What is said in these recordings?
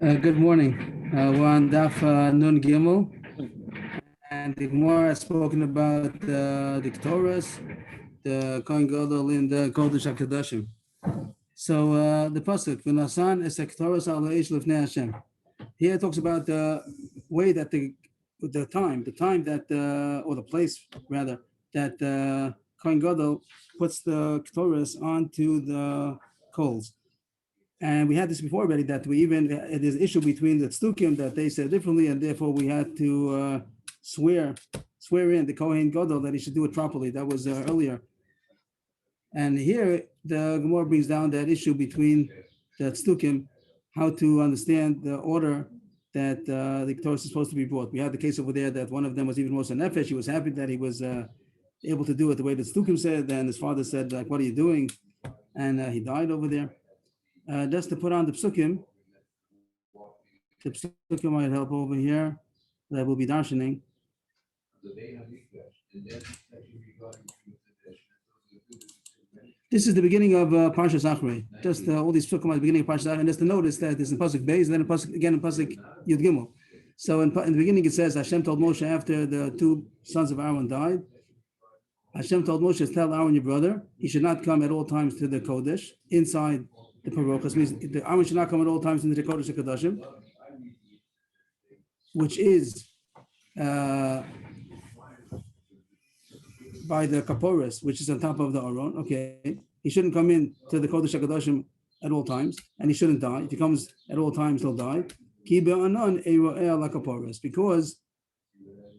Good morning. We're on Daf Nun Gimel, and the Gemara has spoken about the Ketores, the Kohen Gadol in the Kodesh HaKadoshim. So the pasuk V'nasan es Ketores al Eish Lifnei Hashem. Here it talks about the way that the time that or the place rather that Kohen Gadol puts the Ketores onto the coals. And we had this before already, that there's an issue between the Tzdukim that they said differently, and therefore we had to swear in the Kohen Gadol that he should do it properly. That was earlier. And here the Gemara brings down that issue between the Tzdukim, how to understand the order that the Ketores is supposed to be brought. We had the case over there that one of them was even Moshe Nefesh. He was happy that he was able to do it the way the Tzdukim said, and his father said, like, what are you doing? And he died over there. Just to put on the psukim might help over here. That will be darshaning. This is the beginning of Parshas Achrei. Just all these psukim at the beginning of Parshas Achrei. And just to notice that there's in pasuk Beis, and then in pasuk Yud Gimel. So in the beginning it says Hashem told Moshe after the two sons of Aaron died. Hashem told Moshe, tell Aaron your brother he should not come at all times to the Kodesh inside the Parochas, means the Aaron should not come at all times into the Kodesh HaKadoshim, which is by the Kaporos, which is on top of the Aron. Okay, he shouldn't come in to the Kodesh HaKadoshim at all times, and he shouldn't die. If he comes at all times, he'll die. Because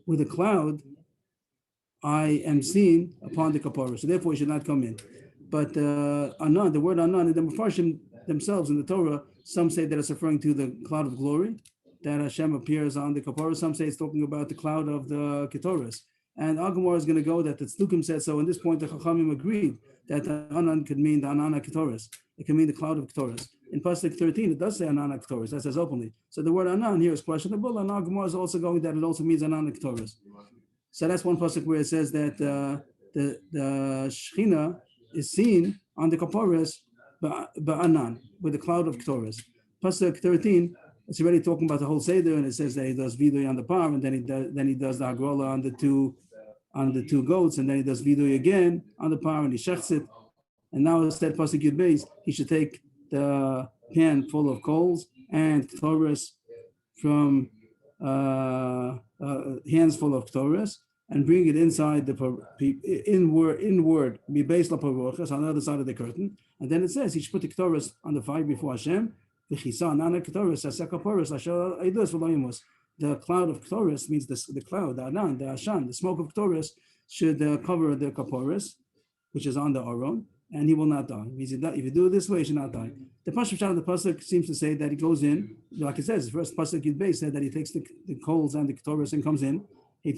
with a cloud, I am seen upon the Kaporos, so therefore he should not come in. But Anan, the word Anan, the Mefarshim themselves in the Torah, some say that it's referring to the cloud of glory, that Hashem appears on the Kaporos. Some say it's talking about the cloud of the Ketores. And Agamor is going to go that the Tzdukim said so. In this point, the Chachamim agreed that Anan could mean the Anana Ketores. It can mean the cloud of Ketores. In Pasuk 13, it does say Anana Ketores. That says openly. So the word Anan here is questionable, and Agamor is also going that it also means Anana Ketores. So that's one pasuk where it says that the Shechina is seen on the Kaporos ba'anan, with the cloud of Ketores. Pasuk 13, it's already talking about the whole Seder, and it says that he does vidui on the par, and then he does the hagrola on the two goats, and then he does vidui again on the par, and he shechs it. And now instead pasuk Yud Beis, he should take the pan full of coals and Ketores from hands full of Ketores, and bring it inside the inward, be based on the other side of the curtain. And then it says he should put the Ketores on the fire before Hashem. The cloud of Ketores means the cloud, the Anan, the Ashan, the smoke of Ketores should cover the Kaporos, which is on the Aron, and he will not die. If you do it this way, he should not die. The Pasuk of the Pasuk seems to say that he goes in, like it says, first Pasuk Yud Beis said that he takes the coals and the Ketores and comes in. Then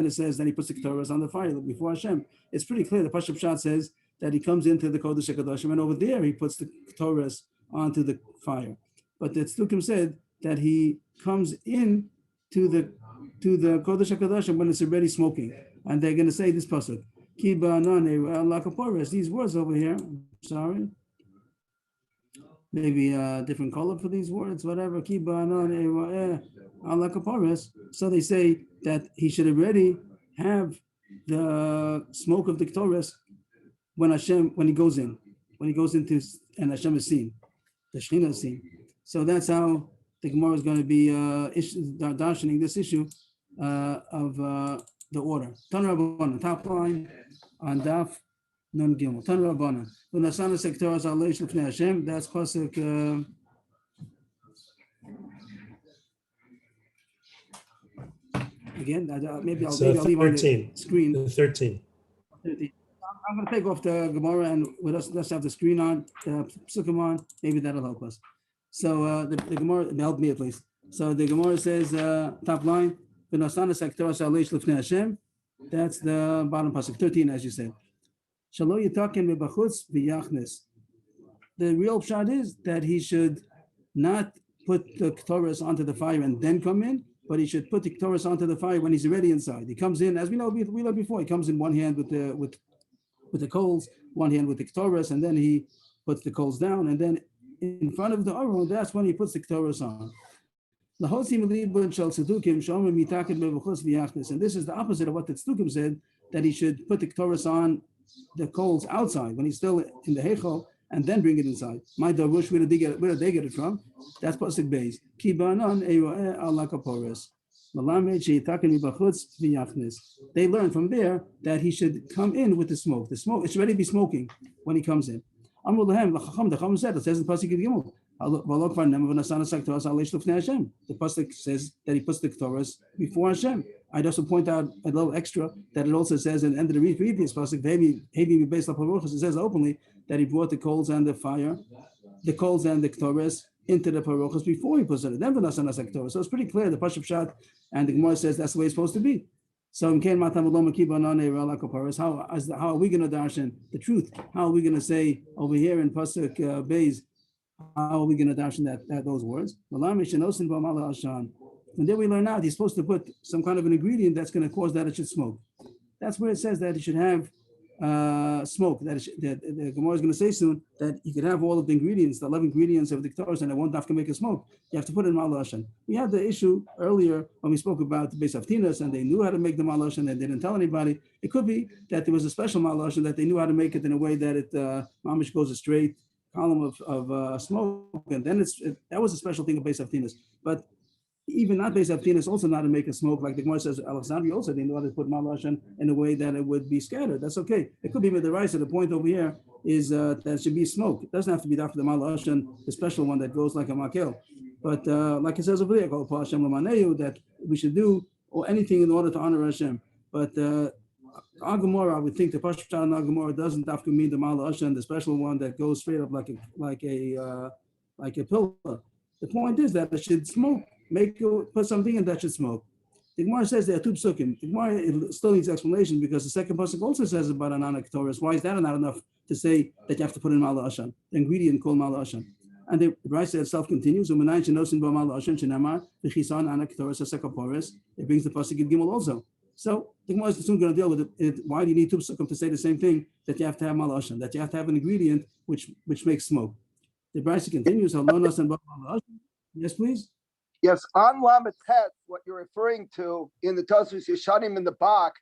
it says that he puts the Ketores on the fire before Hashem. It's pretty clear. The Pasuk Pshat says that he comes into the Kodesh HaKadoshim, and over there he puts the Ketores onto the fire. But the Tzdukim said that he comes in to the Kodesh HaKadoshim when it's already smoking. And they're going to say this pasuk, Ki ba'anan ala kaporos. These words over here, sorry, maybe a different color for these words, whatever. Ki ba'anan ala kaporos. So they say that he should already have the smoke of the Ketores when he goes into, and Hashem is seen, the Shechina is seen. So that's how the Gemara is going to be darshaning this issue of the order. Tan Rabbanan, top line on Daf Nun Gimel. Tan Rabbanan. V'nasana sektoras al Eish Lifnei Hashem. That's pasuk. Again, maybe I'll leave 13. On the screen. 13. I'm going to take off the Gemara and let's have the screen on, the psukim on. Maybe that'll help us. So the Gemara, help me at least. So the Gemara says, top line, that's the bottom pasuk, 13, as you said. The real pshat is that he should not put the Ketores onto the fire and then come in, but he should put the Ketores onto the fire when he's already inside. He comes in, as we know before, he comes in one hand with the coals, one hand with the Ketores, and then he puts the coals down, and then in front of the Aron, that's when he puts the Ketores on. And this is the opposite of what the Tzdukim said, that he should put the Ketores on the coals outside when he's still in the Heichal and then bring it inside. My Darush, where did they get it from? That's Pasuk Beis. They learned from there that he should come in with the smoke. The smoke, it should already be smoking when he comes in. The Chacham said, it says in Pasuk Gimel, the pasuk says that he puts the Ketores before Hashem. I'd also point out a little extra that it also says at the end of the previous pasuk, it says openly that he brought the coals and the fire, the coals and the Ketores into the parochos before he puts it. Then so it's pretty clear the Pashup Shat and the Gemara says that's the way it's supposed to be. So how are we going to darshan the truth? How are we going to say over here in pasuk Beis? How are we going to darshan that those words? And then we learn out he's supposed to put some kind of an ingredient that's going to cause that it should smoke. That's where it says that it should have smoke. That the Gemara is going to say soon that you could have all of the ingredients, the 11 ingredients of the Ketores, and it won't have to make a smoke. You have to put it in Malashan. We had the issue earlier when we spoke about the Beis Avtinas, and they knew how to make the Malashan and they didn't tell anybody. It could be that there was a special Malashan that they knew how to make it in a way that it mamish goes a straight column of smoke, and then that was a special thing of Beis Avtinas. But even not Beis Avtinas also not to make a smoke, like the Gemara says, Alexandria also they know how to put Malashan in a way that it would be scattered. That's okay. It could be with the rice. The point over here is that it should be smoke. It doesn't have to be after the Malashan, the special one that goes like a makel. But like it says over there, called Hashem Lamaneyu, that we should do or anything in order to honor Hashem. But Agamora, I would think the Pashup Shat Agamora doesn't have to mean the Malashan, the special one that goes straight up like a pillar. The point is that it should smoke. Put something in that should smoke. The Gemara says there are two psukim. The Gemara still needs explanation because the second pasuk also says about an Ketores. Why is that not enough to say that you have to put in Mala Ashan, the ingredient called Mala Ashan? And the Raisa itself continues. It brings the pasuk in Gimel also. So the Gemara is soon going to deal with it. Why do you need two psukim to say the same thing, that you have to have Mala Ashan, that you have to have an ingredient which makes smoke? The Raisa continues. Yes, please. Yes, on Lamitet, what you're referring to in the Tosfos Yeshanim in the Bach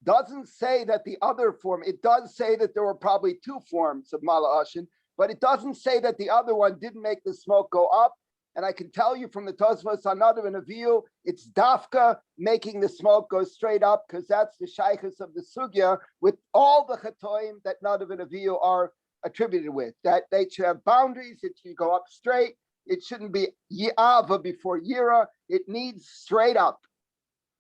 doesn't say that the other form. It does say that there were probably two forms of Mala Ashan, but it doesn't say that the other one didn't make the smoke go up. And I can tell you from the Tosfos Nadav and Avihu, it's Dafka making the smoke go straight up, because that's the shaykhus of the Sugya with all the Chatoim that Nadav and Avihu are attributed with, that they should have boundaries, it should go up straight. It shouldn't be Yi'ava before Yira. It needs straight up.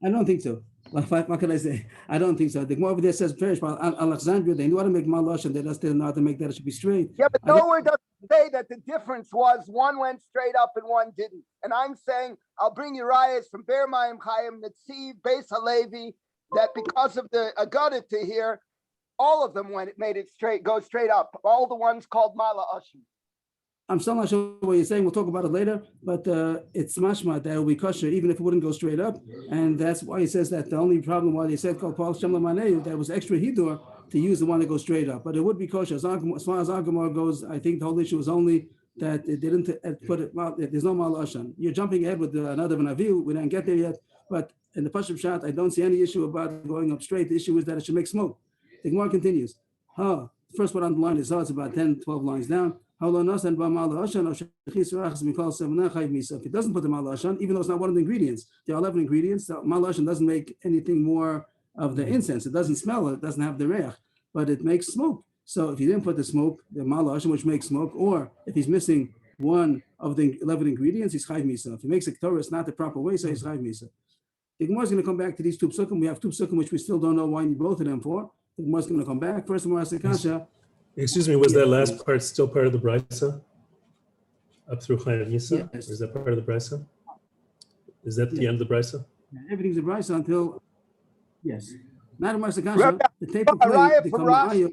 I don't think so. What can I say? I don't think so. The Gemara over there says, Perish, Alexandria, they knew how to make Malash and they just didn't know how to make that it should be straight. Yeah, but nowhere does it say that the difference was one went straight up and one didn't. And I'm saying, I'll bring Uriahs from Be'er Mayim Chaim, Netziv, Beis Halevi, that because of the Agadah to here, all of them made it go straight up. All the ones called Mala Ashim. I'm still not sure what you're saying. We'll talk about it later, but it's mashma that it will be kosher even if it wouldn't go straight up, and that's why he says that the only problem why they said called Paul Shem Lamaneu, that was extra hidur to use the one that goes straight up, but it would be kosher. As far as Agamar goes, I think the whole issue was only that it didn't put it. Well, there's no Mal Ashan. You're jumping ahead with another Avihu. We didn't get there yet, but in the Pashup Shat, I don't see any issue about going up straight. The issue is that it should make smoke. The Gemara continues. First one on the line is it's about 10, 12 lines down. If it doesn't put the Mal Ashan, even though it's not one of the ingredients, there are 11 ingredients. The Mal Ashan doesn't make anything more of the incense. It doesn't smell it. It doesn't have the reich, but it makes smoke. So if you didn't put the smoke, the Mal Ashan, which makes smoke, or if he's missing one of the 11 ingredients, he's chayv misa. If he makes a Torah, it's not the proper way, so he's chayv misa. The Gemara is going to come back to these two psukim. We have two psukim which we still don't know why you need both of them for. The Gemara is going to come back. First, Gemara asks kasha. Excuse me, was that last part still part of the Brisa? Up through Chayav Yisa? Yes. Or is that part of the Brisa? Is that the end of the Brisa? Yeah, everything's a Brisa until, yes. Not a Marsa Kasha, the tape will I play.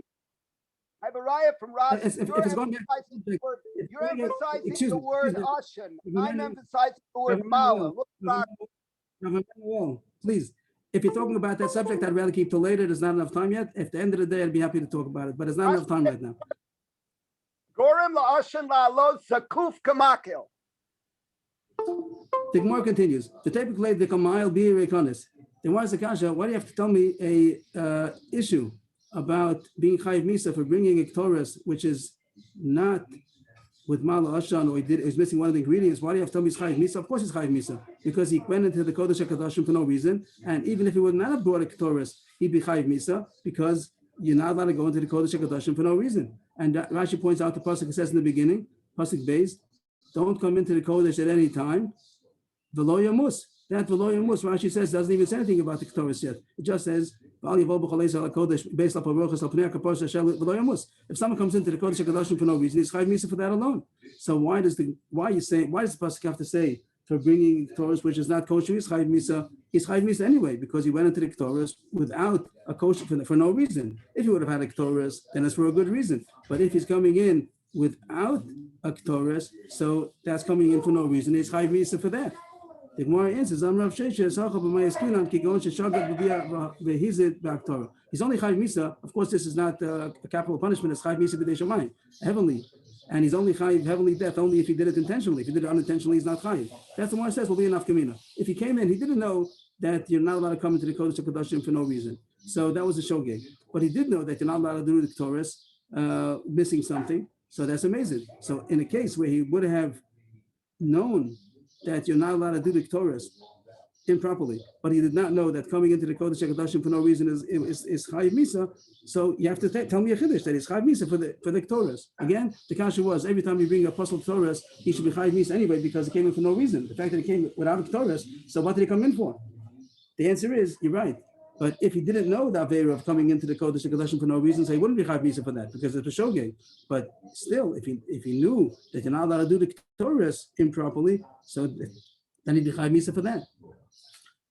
have a raya from Rashi. You're emphasizing the word Ashan. I'm emphasizing the word Mala. Look back. Please. If you're talking about that subject, I'd rather keep till later. There's not enough time yet. At the end of the day, I'd be happy to talk about it, but there's not enough time right now. Gorim la'ashan la'alot zakuf kamakil. The Gemara continues. The typically the Kamayel be Rekonis. Then why is the Kasha? Why do you have to tell me a issue about being Chayiv Misa for bringing a Torah which is not with Mala Ashan, or he's missing one of the ingredients? Why do you have to tell me he's Chayiv Misa? Of course he's Chayiv Misa, because he went into the Kodesh HaKadoshim for no reason. And even if he would not have brought a Torah, he'd be Chayiv Misa, because you're not allowed to go into the Kodesh HaKadoshim for no reason. And Rashi points out the pasuk, it says in the beginning, pasuk Beis, don't come into the Kodesh at any time. V'lo yamus. That v'lo yamus, Rashi says, doesn't even say anything about the Torah yet. It just says, if someone comes into the Kodesh HaKadoshim for no reason, he's Chayiv Misa for that alone. So why does the pasuk have to say for bringing Torah which is not kosher, he's Chayiv Misa? He's Chayiv Misa anyway, because he went into the Torah without a kosher for no reason. If he would have had a Torah, then it's for a good reason. But if he's coming in without a Torah, so that's coming in for no reason, he's Chayiv Misa for that. The Gemara answers, Amrav Shesha, he's only Chayiv Misa. Of course, this is not a capital punishment, it's Chayiv Misa b'dei shamayim, heavenly. And he's only Chayiv heavenly death only if he did it intentionally. If he did it unintentionally, he's not Chayiv. That's the Gemara says, will be enough Kamina. If he came in, he didn't know that you're not allowed to come into the Kodesh HaKadoshim for no reason. So that was a shogeg. But he did know that you're not allowed to do the Torah, missing something. So that's amazing. So in a case where he would have known that you're not allowed to do the Torah improperly, but he did not know that coming into the Kodesh HaKadoshim for no reason is Chayiv Misa, so you have to tell me a Chiddush that it's Chayiv Misa for the Torah. Again, the Kasha was, every time you bring a apostle Torah, he should be Chayiv Misa anyway, because he came in for no reason. The fact that he came without a Torah, so what did he come in for? The answer is, you're right. But if he didn't know the Aveira of coming into the Kodesh HaKadoshim for no reason, so he wouldn't be Chayiv Misa for that, because it's a shogeg. But still, if he knew that you're not allowed to do the Torah improperly, so then he'd be Chayiv Misa for that.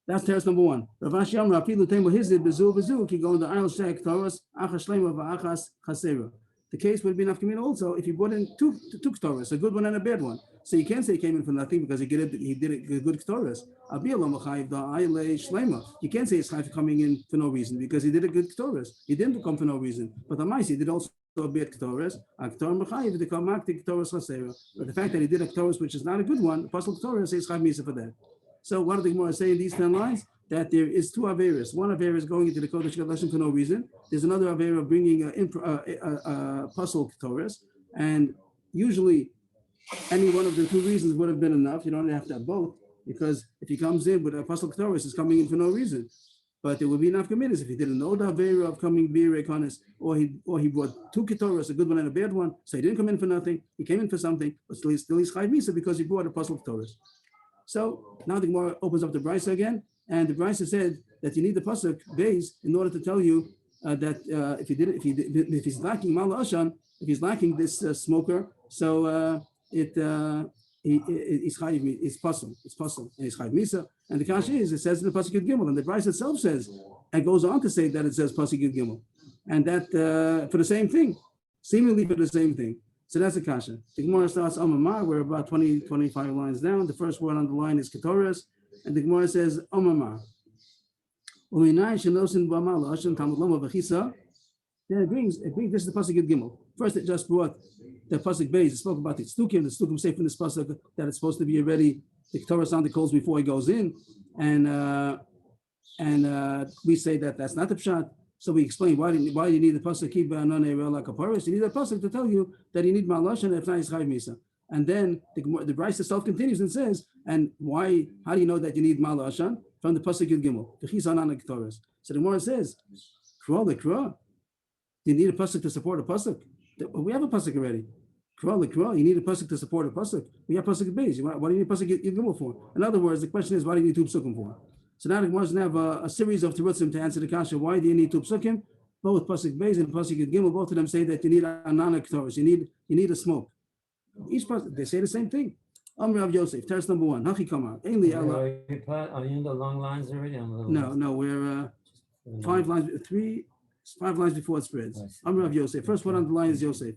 That's teres number one. Rav Ashi Amar, afilu temo hizid bezu bezu ki go into Ayel Shek Torahs achas shlema v'achas chasera. The case would be enough community also if he brought in two Torahs, a good one and a bad one. So you can't say he came in for nothing because he did a good Torahs. You can't say he's Chayiv coming in for no reason because he did a good Torahs. He didn't come for no reason. But the Maisi did also a bad Torahs. But the fact that he did a Torahs which is not a good one, Apostle Torah says Chayiv Misa for that. So what did the Gemara say in these 10 lines? That there is two Averas. One Avera is going into the Kodesh HaKadoshim for no reason. There's another Avera bringing a Apostle Torahs. And usually any one of the two reasons would have been enough. You don't have to have both, because if he comes in with Apostle Torahs, he's coming in for no reason. But there would be enough committees if he didn't know the Avera of coming B'irei Konis, or he brought two Torahs, a good one and a bad one. So he didn't come in for nothing. He came in for something, but still he's Chayiv Misa because he brought Apostle Torahs. So now the Gemara opens up the Brisa again, and the Brisa said that you need the pasuk base in order to tell you that if he's lacking Mala Ashan, if he's lacking this smoker, so it's Chayiv, it's possible, and it's Chayiv Misa. And the Kasha is, it says in the pasuk Yud Gimel, and the Brisa itself says, and goes on to say that it says pasuk Yud Gimel, and that for the same thing, seemingly for the same thing. So that's the Kasha. The Gemara starts Omamar. We're about 20-25 lines down. The first word on the line is Ketoras, and the Gemara says Omamar. Then it brings this is the pasuk Yud Gimel. First, it just brought the pasuk Beis. It spoke about the Stukim. The Stukim say from this pasuk that it's supposed to be already the Torah sound the calls before he goes in, and we say that that's not the pshat. So we explain why you need the pasuk Kiba Anane Rela Kaparis. You need a pasuk to tell you that you need Malash and if not, it's Chayiv Misa. And then the Brisa itself continues and says, and why? How do you know that you need Malashan? From the pasuk Yud Gimel, the Chizan Ketoras. So the Gemara says, Kra. You need a pasuk to support a pasuk. We have a pasuk already. Kra. You need a pasuk to support a pasuk. We have pasuk Beis. What do you need pasuk Yud Gimel for? In other words, the question is, why do you need two psukim for? So now the Gemara is going to have a series of terutzim to answer the kasha. Why do you need two psukim? Both pasuk Beis and pasuk Yud Gimel, both of them say that you need anana ketoras. You need a smoke. Each pasuk they say the same thing. Amr Rav Yosef, teres number one. Hachi kamar. Are you in the long lines already? No, we're 5 lines before it spreads. Amr Rav Yosef. First one on the line is Yosef.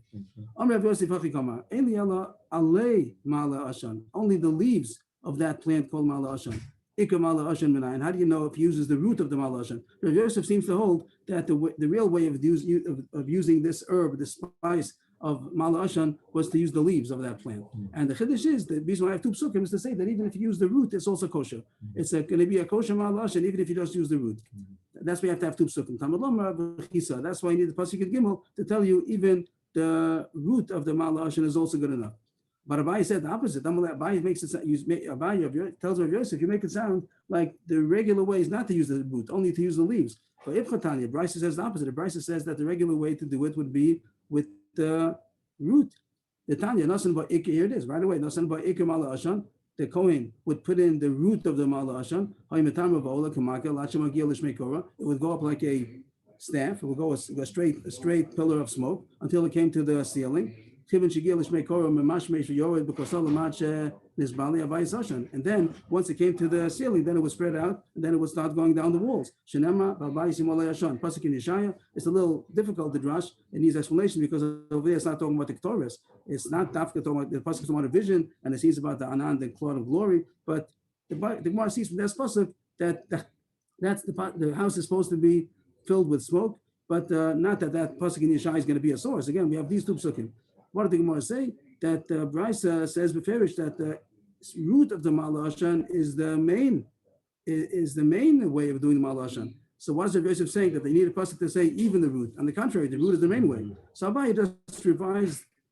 Amr Rav Yosef Hachi kamar. Eli Allah alei mala ashan. Only the leaves of that plant called mala ashan. Ikar mala ashan minayin. How do you know if he uses the root of the mala ashan? Rav Yosef seems to hold that the real way of using this herb, this spice, of Mala Ashan was to use the leaves of that plant. And the Chiddush is, the reason why I have two psukim is to say that even if you use the root, it's also kosher. It's going to be a kosher Mala Ashan even if you just use the root. That's why you have to have two psukim. Tamad Lomar v'chisa. That's why you need the pasuk in Gimel to tell you even the root of the Mala Ashan is also good enough. But Abai said the opposite. Abai makes it Abai tells Rav Yosef, you make it sound like the regular way is not to use the root, only to use the leaves. But Ibchatanya, Bryce says the opposite. Bryce says that the regular way to do it would be with the root. The Tanya, Nasan ba Ikka, here it is, right away. Nasan ba Ikka Mala Ashan. The Kohen would put in the root of the Mala Ashan. It would go up like a staff. It would go a straight pillar of smoke until it came to the ceiling. And then once it came to the ceiling, then it was spread out, and then it would start going down the walls. It's a little difficult to drash. It needs explanation because over there it's not talking about the Ketores. It's not talking about the pasuk talking about a vision, and it seems about the Anan, the cloud of glory. But the Gemara sees from this pasuk that the house is supposed to be filled with smoke, but not that pasuk in Yeshaya is going to be a source. Again, we have these two pasukim. What did the Gemara say? That Bryce says beferish that the root of the Mala Ashan is the main way of doing the Mala Ashan. So what is Rav Yosef saying? That they need a pasuk to say even the root. On the contrary, the root is the main way. So Abai just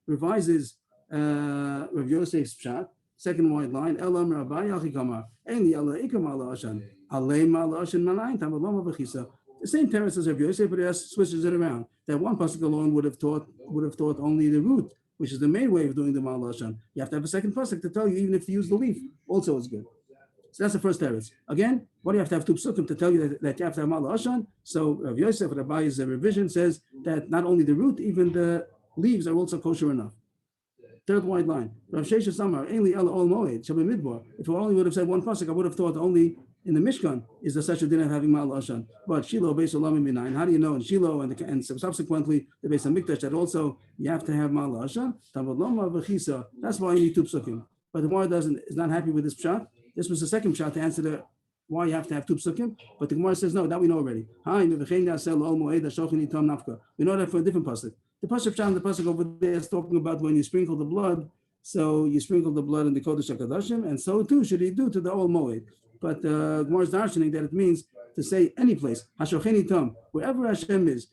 revises Rav Yosef's pshat, second white line. Elam Rabbi Yachikamar. Ainli Allah Ikam Mala Ashan. Alei Mala Ashan Malayin Tamalama V'chisa. The same teretz as Rav Yosef, but it switches it around. That one pasuk alone would have taught only the root, which is the main way of doing the Ma'al Hashan. You have to have a second pasuk to tell you even if you use the leaf, also is good. So that's the first teretz. Again, what do you have to have two psukim to tell you that you have to have Ma'al Hashan? So Rav Yosef, Rabbi's revision says that not only the root, even the leaves are also kosher enough. Third white line. Rav Shesha Samar, Ainli Ela Ol Moed, Shabbat Midbar. If I only would have said one pasuk, I would have thought only in the Mishkan is the such a din of having Ma'al Ashan. But Shiloh, Beis Olam Minayin. How do you know in Shiloh and subsequently the Beis Hamikdash that also you have to have Ma'al Ashan? Tamad Loma v'chisa. That's why you need two psukim. But the Gemara is not happy with this pshat. This was the second pshat to answer the why you have to have two psukim. But the Gemara says no, that we know already. We know that for a different pasuk. The pasuk pshat, the pasuk over there is talking about when you sprinkle the blood. So you sprinkle the blood in the Kodesh HaKadoshim, and so too should he do to the Ol Moed. But Gemara is darshaning that it means to say any place, Hashocheni Tom, wherever Hashem is,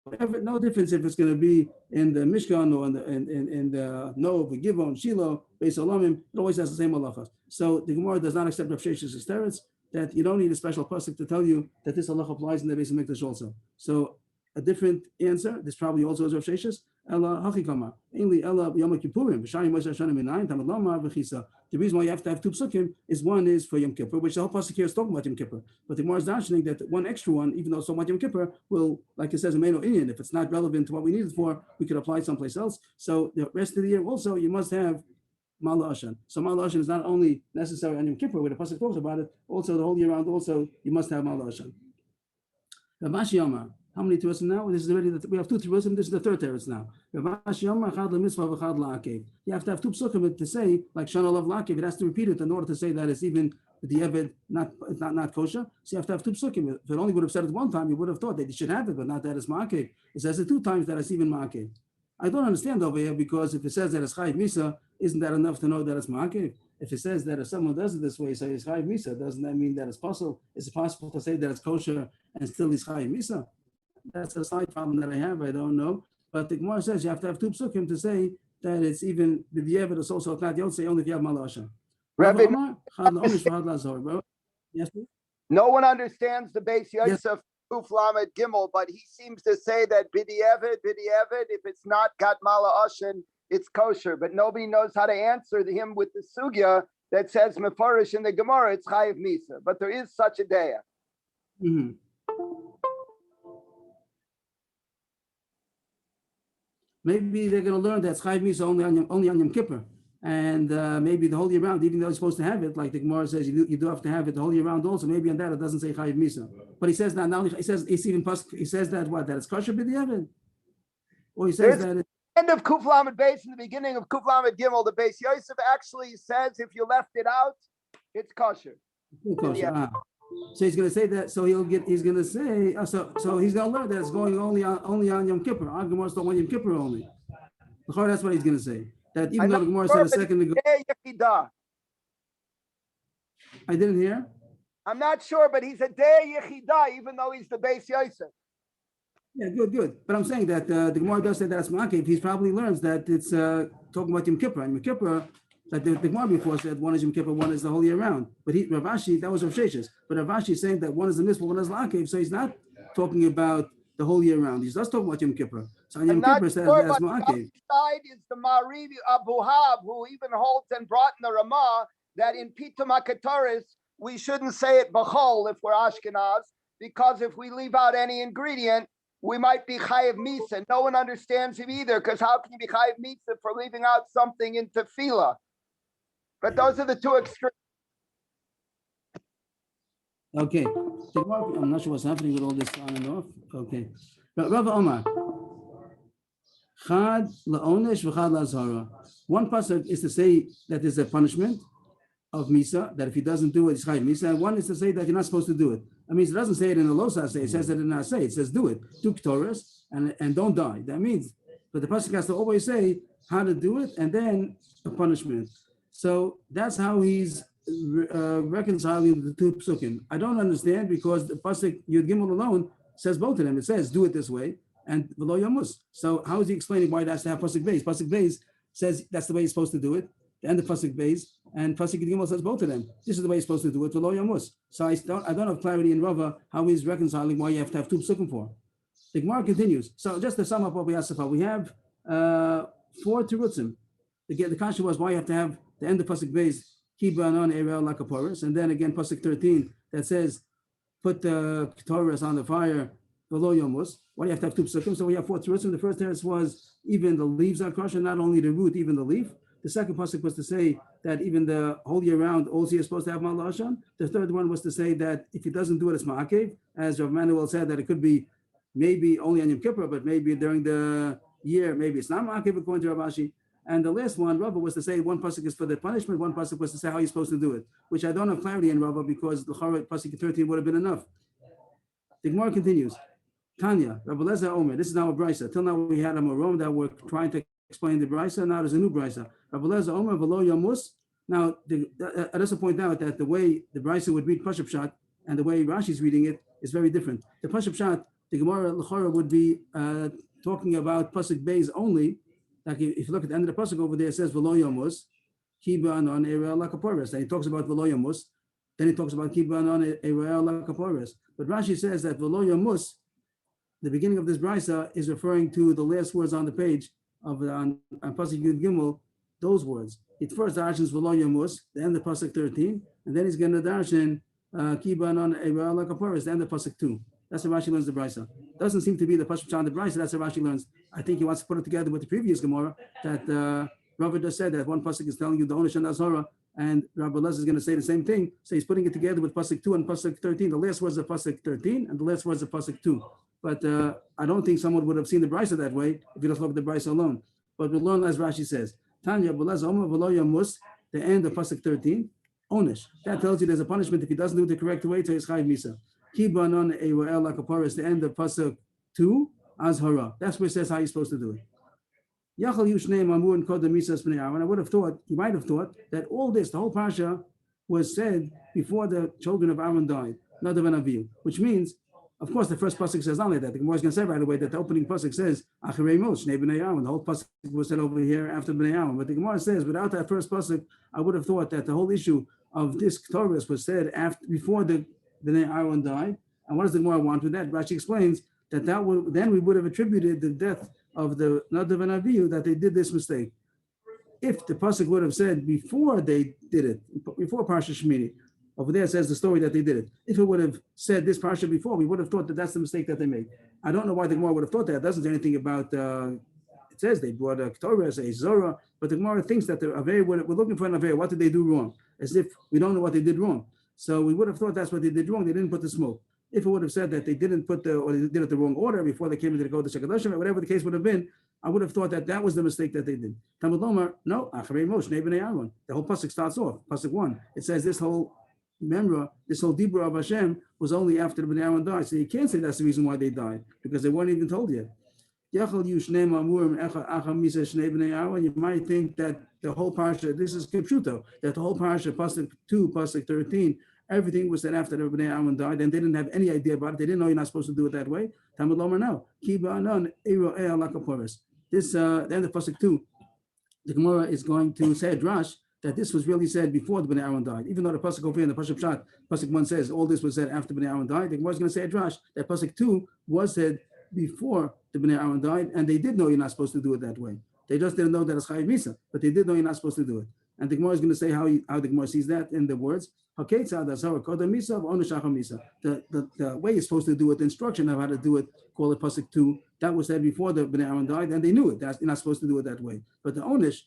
wherever, no difference if it's going to be in the Mishkan or in the Noah, Givon, Shiloh, Beis Olamim, it always has the same halachas. So the Gemara does not accept Rav Shesh's teretz that you don't need a special pasuk to tell you that this halacha applies in the Beis Hamikdash also. So a different answer, this probably also is Rav Shesh's. Ella Hachikama, Ainli Ella Yom Kippurim, V'Shayim Moshe Hashanah Minayin, Tamad Lama V'Chisa. The reason why you have to have two psukim is one is for Yom Kippur, which the whole pasuk here is talking about Yom Kippur. But the Gemara is mentioning that one extra one, even though it's talking about Yom Kippur, will, like it says in Meino Inyan, if it's not relevant to what we need it for, we could apply it someplace else. So the rest of the year also, you must have Ma'al Ashan. So Ma'al Ashan is not only necessary on Yom Kippur, where the pasuk talks about it, also the whole year round, also you must have Ma'al Ashan. Rav Yama. How many teretz now? This is already we have two teretz. This is the third teretz now. You have to have two psukim to say like Shana Lav Lakev. It has to repeat it in order to say that it's even the Eved not kosher. So you have to have two psukim. If it only would have said it one time, you would have thought that you should have it, but not that it's Ma'akev. It says it two times that it's even Ma'akev. I don't understand over here because if it says that it's Chayiv Misa, isn't that enough to know that it's Ma'akev? If it says that if someone does it this way, so it's Chayiv Misa, doesn't that mean that it's possible? Is it possible to say that it's kosher and still it's Chayiv Misa? That's a side problem that I have. I don't know. But the Gemara says you have to have two psukim to say that it's even the Yevid is also not. You don't say only if you have Ma'al Ashan. Rabbi, yes. no one understands the Beis Yosef Kuf Lamed Gimel, but he seems to say that B'di'evid, if it's not got Ma'al Ashan, it's kosher. But nobody knows how to answer him with the sugya that says Mefarish in the Gemara, it's Chayiv Misa. But there is such a daya. Mm-hmm. Maybe they're going to learn that Chayiv Misa only on Yom Kippur, and maybe the whole year round, even though you're supposed to have it, like the Gemara says, you do have to have it the whole year round also. Maybe on that it doesn't say Chayiv Misa, but he says that now. He says it's even he says that what, that it's kosher b'di'evid, or he says that it's End of Kuf Lamed Beis in the beginning of Kuf Lamed Gimel, the Beis Yosef actually says if you left it out, it's kosher. kosher. So he's going to say that. So he's going to say. So he's going to learn that it's going only on Yom Kippur. Our Gemara don't want Yom Kippur only. That's what he's going to say. That even I'm though the not Gemara sure, said a but second ago, Day Yechidah. I didn't hear. I'm not sure, but he's a Day Yechidah, even though he's the Beis Yosef. Yeah, good. But I'm saying that the Gemara does say that it's Ma'akev. He probably learns that it's talking about Yom Kippur. And Yom Kippur, like the Gemara before said, one is Yom Kippur, one is the whole year round. But Rav Ashi, that was Rav Sheshes. But Rav Ashi is saying that one is the mitzvah, one is Ma'akev. So he's not talking about the whole year round. He's just talking about Yom Kippur. So on Yom I'm not Kippur says sure, that's but the other Ma'akev. side is the Marivi Abu Hab, who even holds and brought in the Ramah that in Pitum HaKetoris, we shouldn't say it B'chol if we're Ashkenaz, because if we leave out any ingredient, we might be Chayiv Misa. No one understands him either, because how can you be Chayiv Misa for leaving out something in Tefillah? But those are the two extremes. Okay. I'm not sure what's happening with all this on and off. Okay. Rav Omar. Chad la'onesh v'chad la'azhara. One pasuk is to say that there's a punishment of Misa, that if he doesn't do it, it's Chayiv Misa. And one is to say that you're not supposed to do it. I mean, it doesn't say it in the Losa say, it says it in the say. It says do it. Do Ktoras and don't die. That means, but the pasuk has to always say how to do it and then a punishment. So that's how he's reconciling the two psukim. I don't understand because the pasuk Yud Gimel alone says both of them. It says do it this way and v'lo yamus. So how is he explaining why it has to have pasuk beis? Pasuk beis says that's the way he's supposed to do it. The end of pasuk beis and pasuk Yud Gimel says both of them. This is the way he's supposed to do it. V'lo yamus. So I don't have clarity in Rava how he's reconciling why you have to have two psukim for. The Gemara continues. So just to sum up what we asked about, we have 4 terutzim. The question was why you have to have the end of pasuk beis. Kibanon Erel Lakaporis, and then again pasuk 13 that says put the Torahs on the fire below Yomus. Why do you have to have two psukim? So we have 4 terutzim. The first teretz was even the leaves are crushed, not only the root, even the leaf. The second pasuk was to say that even the whole year round, also you're supposed to have Ma'al Hashem. The third one was to say that if he doesn't do it, it's Ma'akev, as Rav Manuel said that it could be maybe only on Yom Kippur, but maybe during the year, maybe it's not Ma'akev according to Rav Ashi. And the last one, Rava, was to say one pasuk is for the punishment, one pasuk was to say how you're supposed to do it, which I don't have clarity in Rava because the pasuk 13 would have been enough. The Gemara continues. Tanya, Rabbi Lezer Omer, this is now a brisa. Till now we had a Morom that were trying to explain the brisa. Now there's a new brisa. Rabbi Lezer Omer, V'lo Yamus. Now, I just point out that the way the brisa would read Pashup Pshat and the way Rashi's reading it is very different. The Pashup Pshat, the Gemara L'chora would be talking about pasuk beis only. Like if you look at the end of the pasuk over there, it says V'lo Yamus, Kiban on Erel Lakaporis. And he talks about V'lo Yamus. Then he talks about Kiban on Erel Lakaporis. But Rashi says that V'lo Yamus, the beginning of this brisa, is referring to the last words on the page of on pasuk Yud Gimel. Those words. It first darshans V'lo Yamus, the end of pasuk 13, and then he's going to darshan Kiban on Erel Lakaporis, the end of pasuk 2. That's how Rashi learns the brisa. Doesn't seem to be the pasuk on the brisa. That's how Rashi learns. I think he wants to put it together with the previous Gemara that Rabbi just said that one pasuk is telling you the Onish and Azhara, and Rabbi Les is going to say the same thing. So he's putting it together with pasuk 2 and pasuk 13. The last words of pasuk 13 and the last words of pasuk 2. But I don't think someone would have seen the brisa that way if you just look at the brisa alone. But we learn as Rashi says. Tanya Belez Omer V'lo Yamus, the end of pasuk 13. Onish. That tells you there's a punishment if he doesn't do it the correct way to his Chayiv Misa. Kibanon Eirel Lakaporis, the end of pasuk 2, Azhara. That's where it says how you're supposed to do it. Yachal Yushnei Mamur and Kodem Misas Bnei Aaron. I would have thought, you might have thought, that all this, the whole parsha, was said before the children of Aaron died, Nadav and Avihu, which means, of course, the first pasuk says not like that. The Gemara is going to say right away that the opening pasuk says Acharei Mos Shnei Bnei Aaron. The whole pasuk was said over here after Bnei Aaron. But the Gemara says without that first pasuk, I would have thought that the whole issue of this Torah was said before the Bnei Aaron died. And what does the Gemara want with that? Rashi explains that then we would have attributed the death of the Nadav and Avihu that they did this mistake. If the pasuk would have said before they did it, before Parsha Shemini, over there it says the story that they did it. If it would have said this parsha before, we would have thought that that's the mistake that they made. I don't know why the Gemara would have thought that. It doesn't say anything about. It says they brought a Torah, a Zorah, but the Gemara thinks that the Avei, we're looking for an Avei. What did they do wrong? As if we don't know what they did wrong. So we would have thought that's what they did wrong. They didn't put the smoke. If it would have said that they didn't put or they did it the wrong order before they came into the Kodesh HaKadoshim, whatever the case would have been, I would have thought that was the mistake that they did. Talmud Lomar, no, Acharei Mos Shnei Bnei Aaron. The whole pasuk starts off, pasuk 1. It says this whole memra, this whole Dibra of Hashem was only after the Bnei Aaron died. So you can't say that's the reason why they died, because they weren't even told yet. Yechal Yushneim Amurim Achar Misa Shnei Bnei Aaron. You might think that the whole parsha, this is Kipshuto, that the whole parsha, pasuk 2, pasuk 13, everything was said after the Bnei Aaron died, and they didn't have any idea about it. They didn't know you're not supposed to do it that way. Talmud Lomar now. Kiba Anan Eiro Ea Lakaporis. This the end of pasuk 2, the Gemara is going to say a drash that this was really said before the Bnei Aaron died. Even though the pasuk over here in the pasuk Pshat, pasuk 1 says all this was said after Bnei Aaron died, the Gemara is going to say a drash that pasuk 2 was said before the Bnei Aaron died, and they did know you're not supposed to do it that way. They just didn't know that it's Chayiv Misa, but they did know you're not supposed to do it. And the Gemara is going to say how the Gemara sees that in the words, the way you're supposed to do it, the instruction of how to do it, call it pasuk 2, that was said before the Bnei Aaron died, and they knew it. You're not supposed to do it that way. But the Onish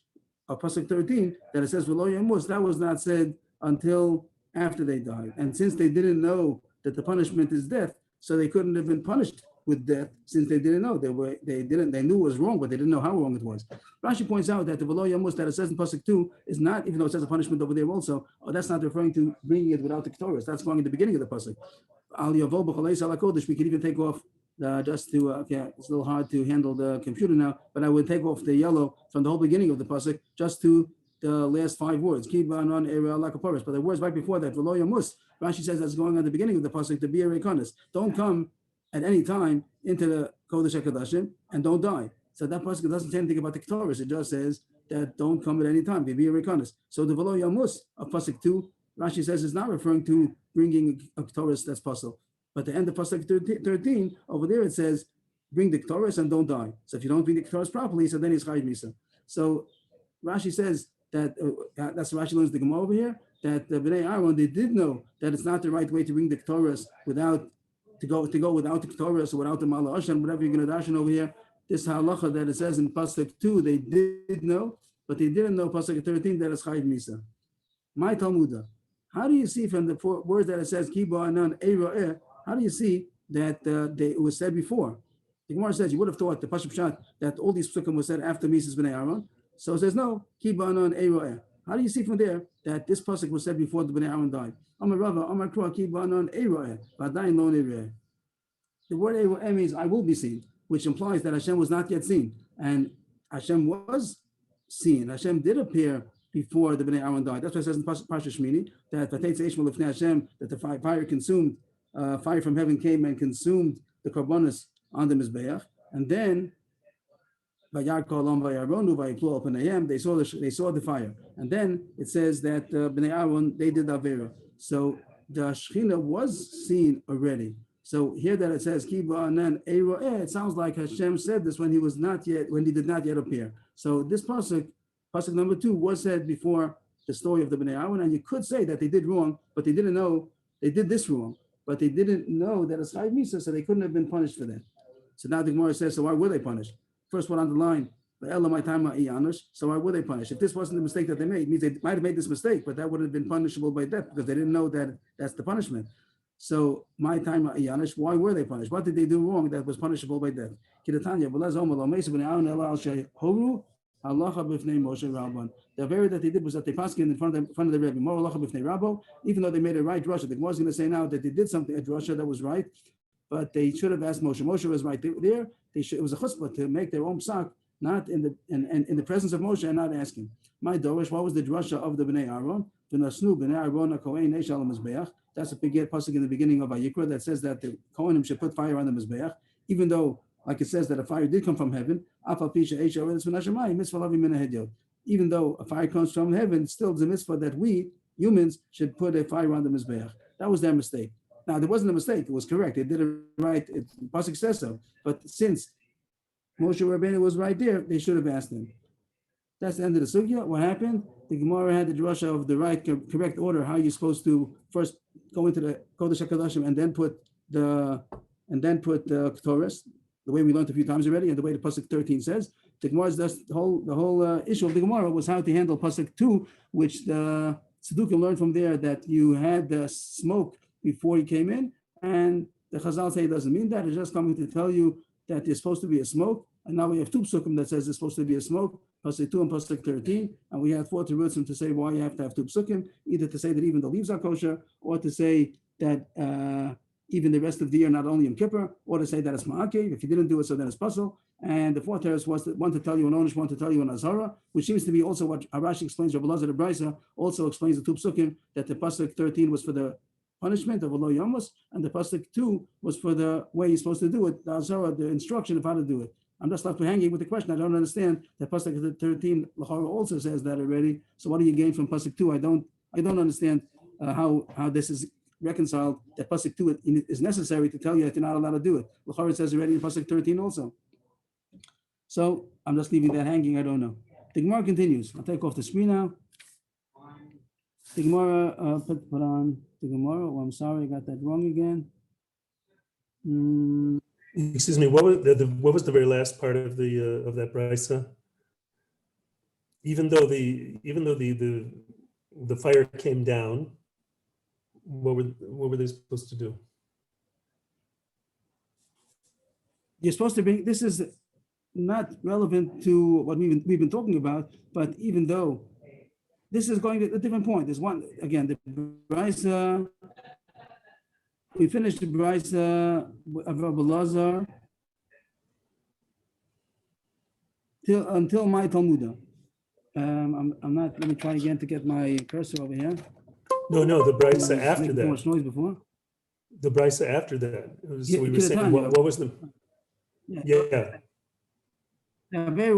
of pasuk 13, that it says V'lo Yamus, that was not said until after they died. And since they didn't know that the punishment is death, so they couldn't have been punished with death, since they didn't know. They knew it was wrong, but they didn't know how wrong it was. Rashi points out that the V'lo Yamus that it says in pasuk 2 is not, even though it says a punishment over there also, that's not referring to bringing it without the Ketores. That's going at the beginning of the pasuk. Al Yavo B'chalei Sal HaKodesh. We could even take off just to okay, it's a little hard to handle the computer now, but I would take off the yellow from the whole beginning of the pasuk just to the last 5 words. Kiba Anan Eira Lakaporis. But the words right before that, V'lo Yamus, Rashi says that's going at the beginning of the pasuk to be a rekonis. Don't come at any time into the Kodesh HaKodashim and don't die. So that pasuk doesn't say anything about the Ketores. It just says that don't come at any time, be a rekonis. So the V'lo Yamus of pasuk 2, Rashi says is not referring to bringing a Ketores that's possible. But the end of pasuk 13, over there it says, bring the Ketores and don't die. So if you don't bring the Ketores properly, so then it's Chayiv Misa. So Rashi says that, that's Rashi learns the Gemara over here, that the Bnei Aaron, they did know that it's not the right way to bring the Ketores without to go without the Ketores or without the Mala Ashan, whatever you're going to dash over here. This halacha that it says in pasuk 2, they did know, but they didn't know pasuk 13 that it's Chayiv Misa. My Talmudah, how do you see from the 4 words that it says Kiba Anan Eira? How do you see that it was said before? The Gemara says you would have thought the pasuk Pshat that all these psukim were said after Mises Bnei Aaron. So it says no, Kiba Anan Eira. How do you see from there that this pasuk was said before the Bnei Aaron died? Amar Rava, Amar Krua, Kiba Anan Eira, Vadayin Lo Neireh. The word Eira means I will be seen, which implies that Hashem was not yet seen, and Hashem was seen. Hashem did appear before the Bnei Aaron died. That's what it says in Parsha Shmini that that the fire consumed. Fire from heaven came and consumed the karbonos on the mizbeach, and then they saw the fire, and then it says that Bnei Aaron they did avera. So the Shechina was seen already. So here that it says Kiba Anan Eira, it sounds like Hashem said this when he did not yet appear. So this pasuk number 2 was said before the story of the Bnei Aaron, and you could say that they did wrong, but they didn't know they did this wrong. But they didn't know that it's Chayiv Misa, so they couldn't have been punished for that. So now the Gemara says, so why were they punished? First one on the line, so why were they punished? If this wasn't the mistake that they made, it means they might have made this mistake, but that wouldn't have been punishable by death because they didn't know that that's the punishment. So my time, why were they punished? What did they do wrong that was punishable by death? The very that they did was that they passed in front of the Rebbe. Even though they made a right drasha, the Gemara is going to say now that they did something a drasha that was right, but they should have asked Moshe. Moshe was right there. It was a chutzpah to make their own psak, not in the presence of Moshe and not asking. My dorish, what was the drasha of the Bnei Aaron? That's a big pasuk in the beginning of Vayikra that says that the Kohanim should put fire on the mizbeach, even though, like it says, that a fire did come from heaven. Even though a fire comes from heaven, still it's a mitzvah that we humans should put a fire on the mizbeach. That was their mistake. Now there wasn't a mistake; it was correct. They did it right. Pasuk says so. But since Moshe Rabbeinu was right there, they should have asked him. That's the end of the sugya. What happened? The Gemara had the drasha of the right, correct order. How you're supposed to first go into the Kodesh HaKodashim and then put the Ketores, the way we learned a few times already, and the way the pasuk 13 says. The Gemara's the whole issue of the Gemara was how to handle pasuk 2, which the Tzdukim learned from there that you had the smoke before you came in, and the Chazal say it doesn't mean that. It's just coming to tell you that there's supposed to be a smoke, and now we have 2 psukim that says there's supposed to be a smoke, pasuk 2 and pasuk 13, and we have 4 terutzim to say why you have to have 2 psukim, either to say that even the leaves are kosher, or to say that even the rest of the year, not only Yom Kippur, or to say that it's Ma'akev. If you didn't do it, so then it's puzzle. And the fourth teretz was one to tell you an Onish, one to tell you an Azara, which seems to be also what Rashi explains. Rabbi Lazar the Brisa also explains the two psukim that the pasuk 13 was for the punishment of Lo Yamos, and the pasuk 2 was for the way you're supposed to do it, the Azara, the instruction of how to do it. I'm just left hanging with the question. I don't understand that pasuk 13 L'chara also says that already. So what do you gain from pasuk 2? I don't understand how this is reconciled. That pasuk 2 is necessary to tell you that you're not allowed to do it. L'chara says already in pasuk 13 also. So I'm just leaving that hanging. I don't know. The Gemara continues. I'll take off the screen now. The Gemara put on the Gemara. Oh, I'm sorry, I got that wrong again. Excuse me. What was the very last part of that brisa? Even though the fire came down, what were they supposed to do? You're supposed to bring. This is not relevant to what we've been talking about, but even though this is going to a different point. There's one again. The brisa. We finished the brisa of Rabbi Lazar until my Talmudah. I'm not. Let me try again to get my cursor over here. No, the brisa after Too that. much noise before. The brisa after that. Yeah, We were saying what was the? Yeah. Very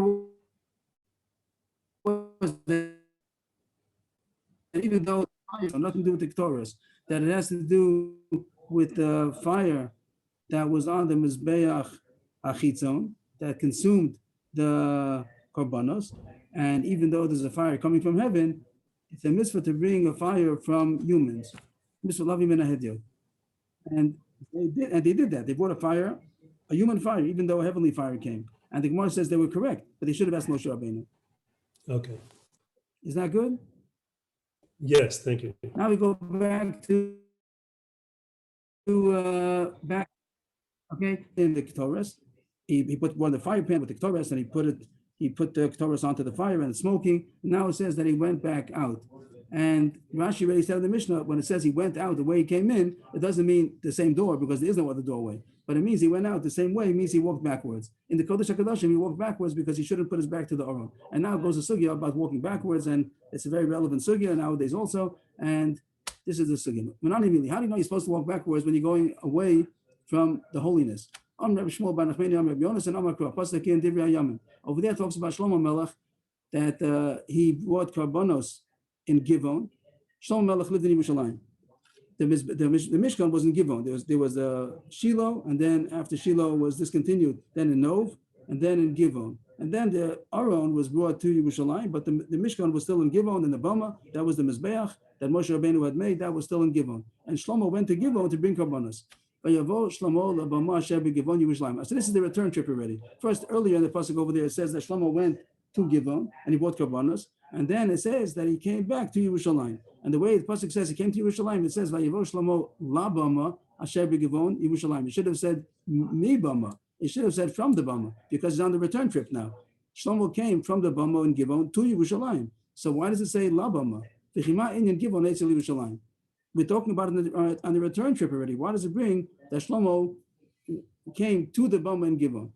was that even though nothing to do with the Torahs, that it has to do with the fire that was on the Mizbeach Achitzon that consumed the korbanos, and even though there's a fire coming from heaven, it's a mitzvah to bring a fire from humans. Mitzvah lavim min hahedyo. And they did that. They brought a human fire, even though a heavenly fire came. And the Gemara says they were correct, but they should have asked Moshe Rabbeinu. Okay. Is that good? Yes, thank you. Now we go back to back. Okay, in the Ketores, he put one of the fire pan with the Ketores, and he put the Ketores onto the fire and it's smoking. Now it says that he went back out. And Rashi already said in the Mishnah, when it says he went out the way he came in, it doesn't mean the same door because there is no other doorway. But it means he went out the same way, it means he walked backwards. In the Kodesh HaKadoshim, he walked backwards because he shouldn't put his back to the Aron. And now it goes to Sugya about walking backwards, and it's a very relevant Sugya nowadays also. And this is the Sugya. How do you know you're supposed to walk backwards when you're going away from the holiness? Over there it talks about Shlomo Melech, that he brought Karbonos in Givon. Shlomo Melech lived in Yerushalayim. The Mishkan was in Givon. There was Shiloh, and then after Shiloh was discontinued, then in Nov, and then in Givon. And then the Aron was brought to Yerushalayim, but the Mishkan was still in Givon, and the Bama, that was the Mizbeach that Moshe Rabbeinu had made, that was still in Givon. And Shlomo went to Givon to bring Karbonos. So this is the return trip already. First, earlier in the pasuk over there, it says that Shlomo went to Givon and he brought Karbonos, and then it says that he came back to Yerushalayim. And the way the pasuk says he came to Yerushalayim, it says Vayavo Shlomo la Bama asher b'Givon Yerushalayim. It should have said mi Bama. It should have said from the Bama because he's on the return trip now. Shlomo came from the Bama in Givon to Yerushalayim. So why does it say la Bama? V'chima inyan Givon etzel Yerushalayim. We're talking about it on the return trip already. Why does it bring that Shlomo came to the Bama in Givon?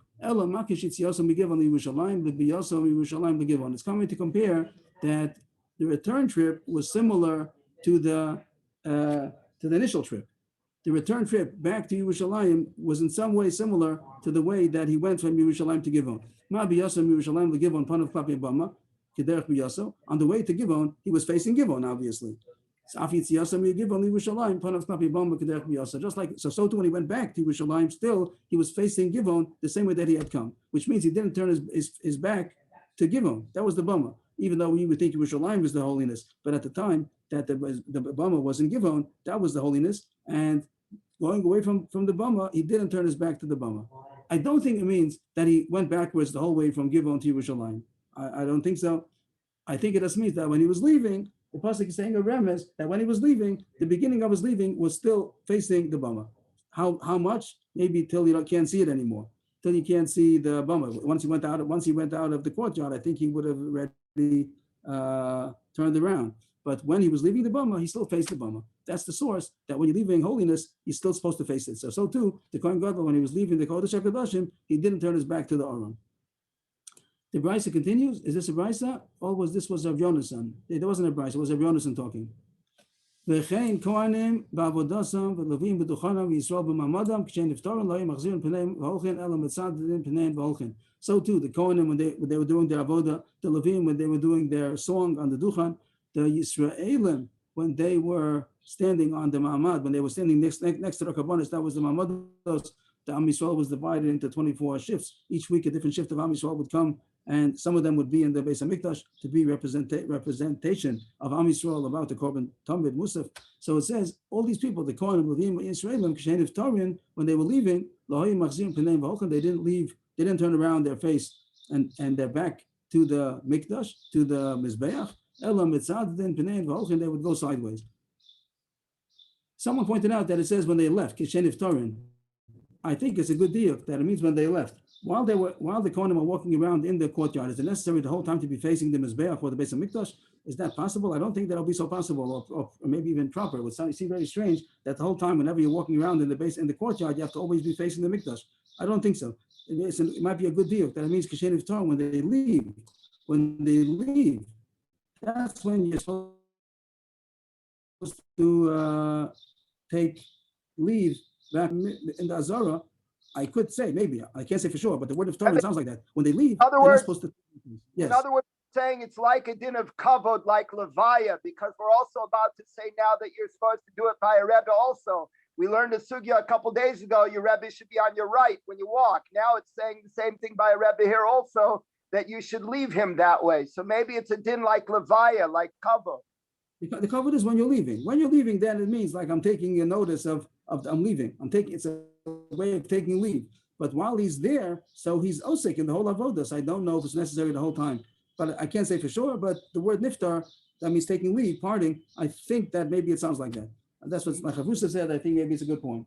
It's coming to compare that the return trip was similar to the initial trip. The return trip back to Yerushalayim was in some way similar to the way that he went from Yerushalayim to Givon. On the way to Givon, he was facing Givon, obviously. Just like so too when he went back to Yerushalayim, still he was facing Givon the same way that he had come, which means he didn't turn his back to Givon. That was the Bama, even though we would think Yerushalayim was the holiness. But at the time that the Bama was in Givon, that was the holiness. And going away from the Bama, he didn't turn his back to the Bama. I don't think it means that he went backwards the whole way from Givon to Yerushalayim. I don't think so. I think it just means that when he was leaving, the pasuk is saying a remez that when he was leaving, the beginning of his leaving was still facing the Bama. How much? Maybe till you can't see it anymore. Till you can't see the Bama. Once he went out of the courtyard, I think he would have already turned around. But when he was leaving the Bama, he still faced the Bama. That's the source that when you're leaving holiness, he's still supposed to face it. So too, the Kohen Gadol, when he was leaving the Kodesh HaKadoshim, he didn't turn his back to the Aron. The Brisa continues. Is this a Brisa? Or was this Rav Yonasan? There wasn't a Brisa. It was Rav Yonasan talking. וכן כהנים בעבודתם ולווים בדוכנם וישראל במעמדם כשנפטרו לא היו מחזירים פניהם והולכים אלא מצדדים פניהם והולכים. So too, the Kohanim, when they were doing their avodah, the Levim, when they were doing their song on the Duchan, the Yisraelim, when they were standing on the Ma'amad, when they were standing next to the Kabbanis, that was the Ma'amados, the Am Yisrael was divided into 24 shifts. Each week a different shift of Am Yisrael would come, and some of them would be in the Beis HaMikdash to be representation of Am Yisrael about the Korban Tamid Musaf. So it says, all these people, the Kohen, Levim, Yisraelim, Kshen Iftarin, when they were leaving, they didn't leave, they didn't turn around their face and their back to the Mikdash, to the Mizbeach. They would go sideways. Someone pointed out that it says when they left, Kshen Iftarin. I think it's a good deal that it means when they left. While the Kohanim were walking around in the courtyard, is it necessary the whole time to be facing the Mizbeach or the Beis HaMikdash? Is that possible? I don't think that'll be so possible, or maybe even proper. It would seem very strange that the whole time, whenever you're walking around in the courtyard, you have to always be facing the Mikdash. I don't think so. It might be a good deal that it means Kshen Iftar when they leave. When they leave, that's when you're supposed to take leave back in the Azara. I could say, maybe, I can't say for sure, but the word of Torah sounds like that. When they leave, other words, supposed to. Yes. In other words, saying it's like a din of kavod, like Levaya, because we're also about to say now that you're supposed to do it by a Rebbe also. We learned a sugya a couple days ago, your Rebbe should be on your right when you walk. Now it's saying the same thing by a Rebbe here also, that you should leave him that way. So maybe it's a din like Levaya, like kavod. The kavod is when you're leaving. When you're leaving, then it means like I'm taking a notice of I'm leaving. It's a way of taking leave. But while he's there, so he's osik in the whole avodah. So I don't know if it's necessary the whole time. But I can't say for sure. But the word niftar, that means taking leave, parting. I think that maybe it sounds like that. And that's what Chavusa said. I think maybe it's a good point.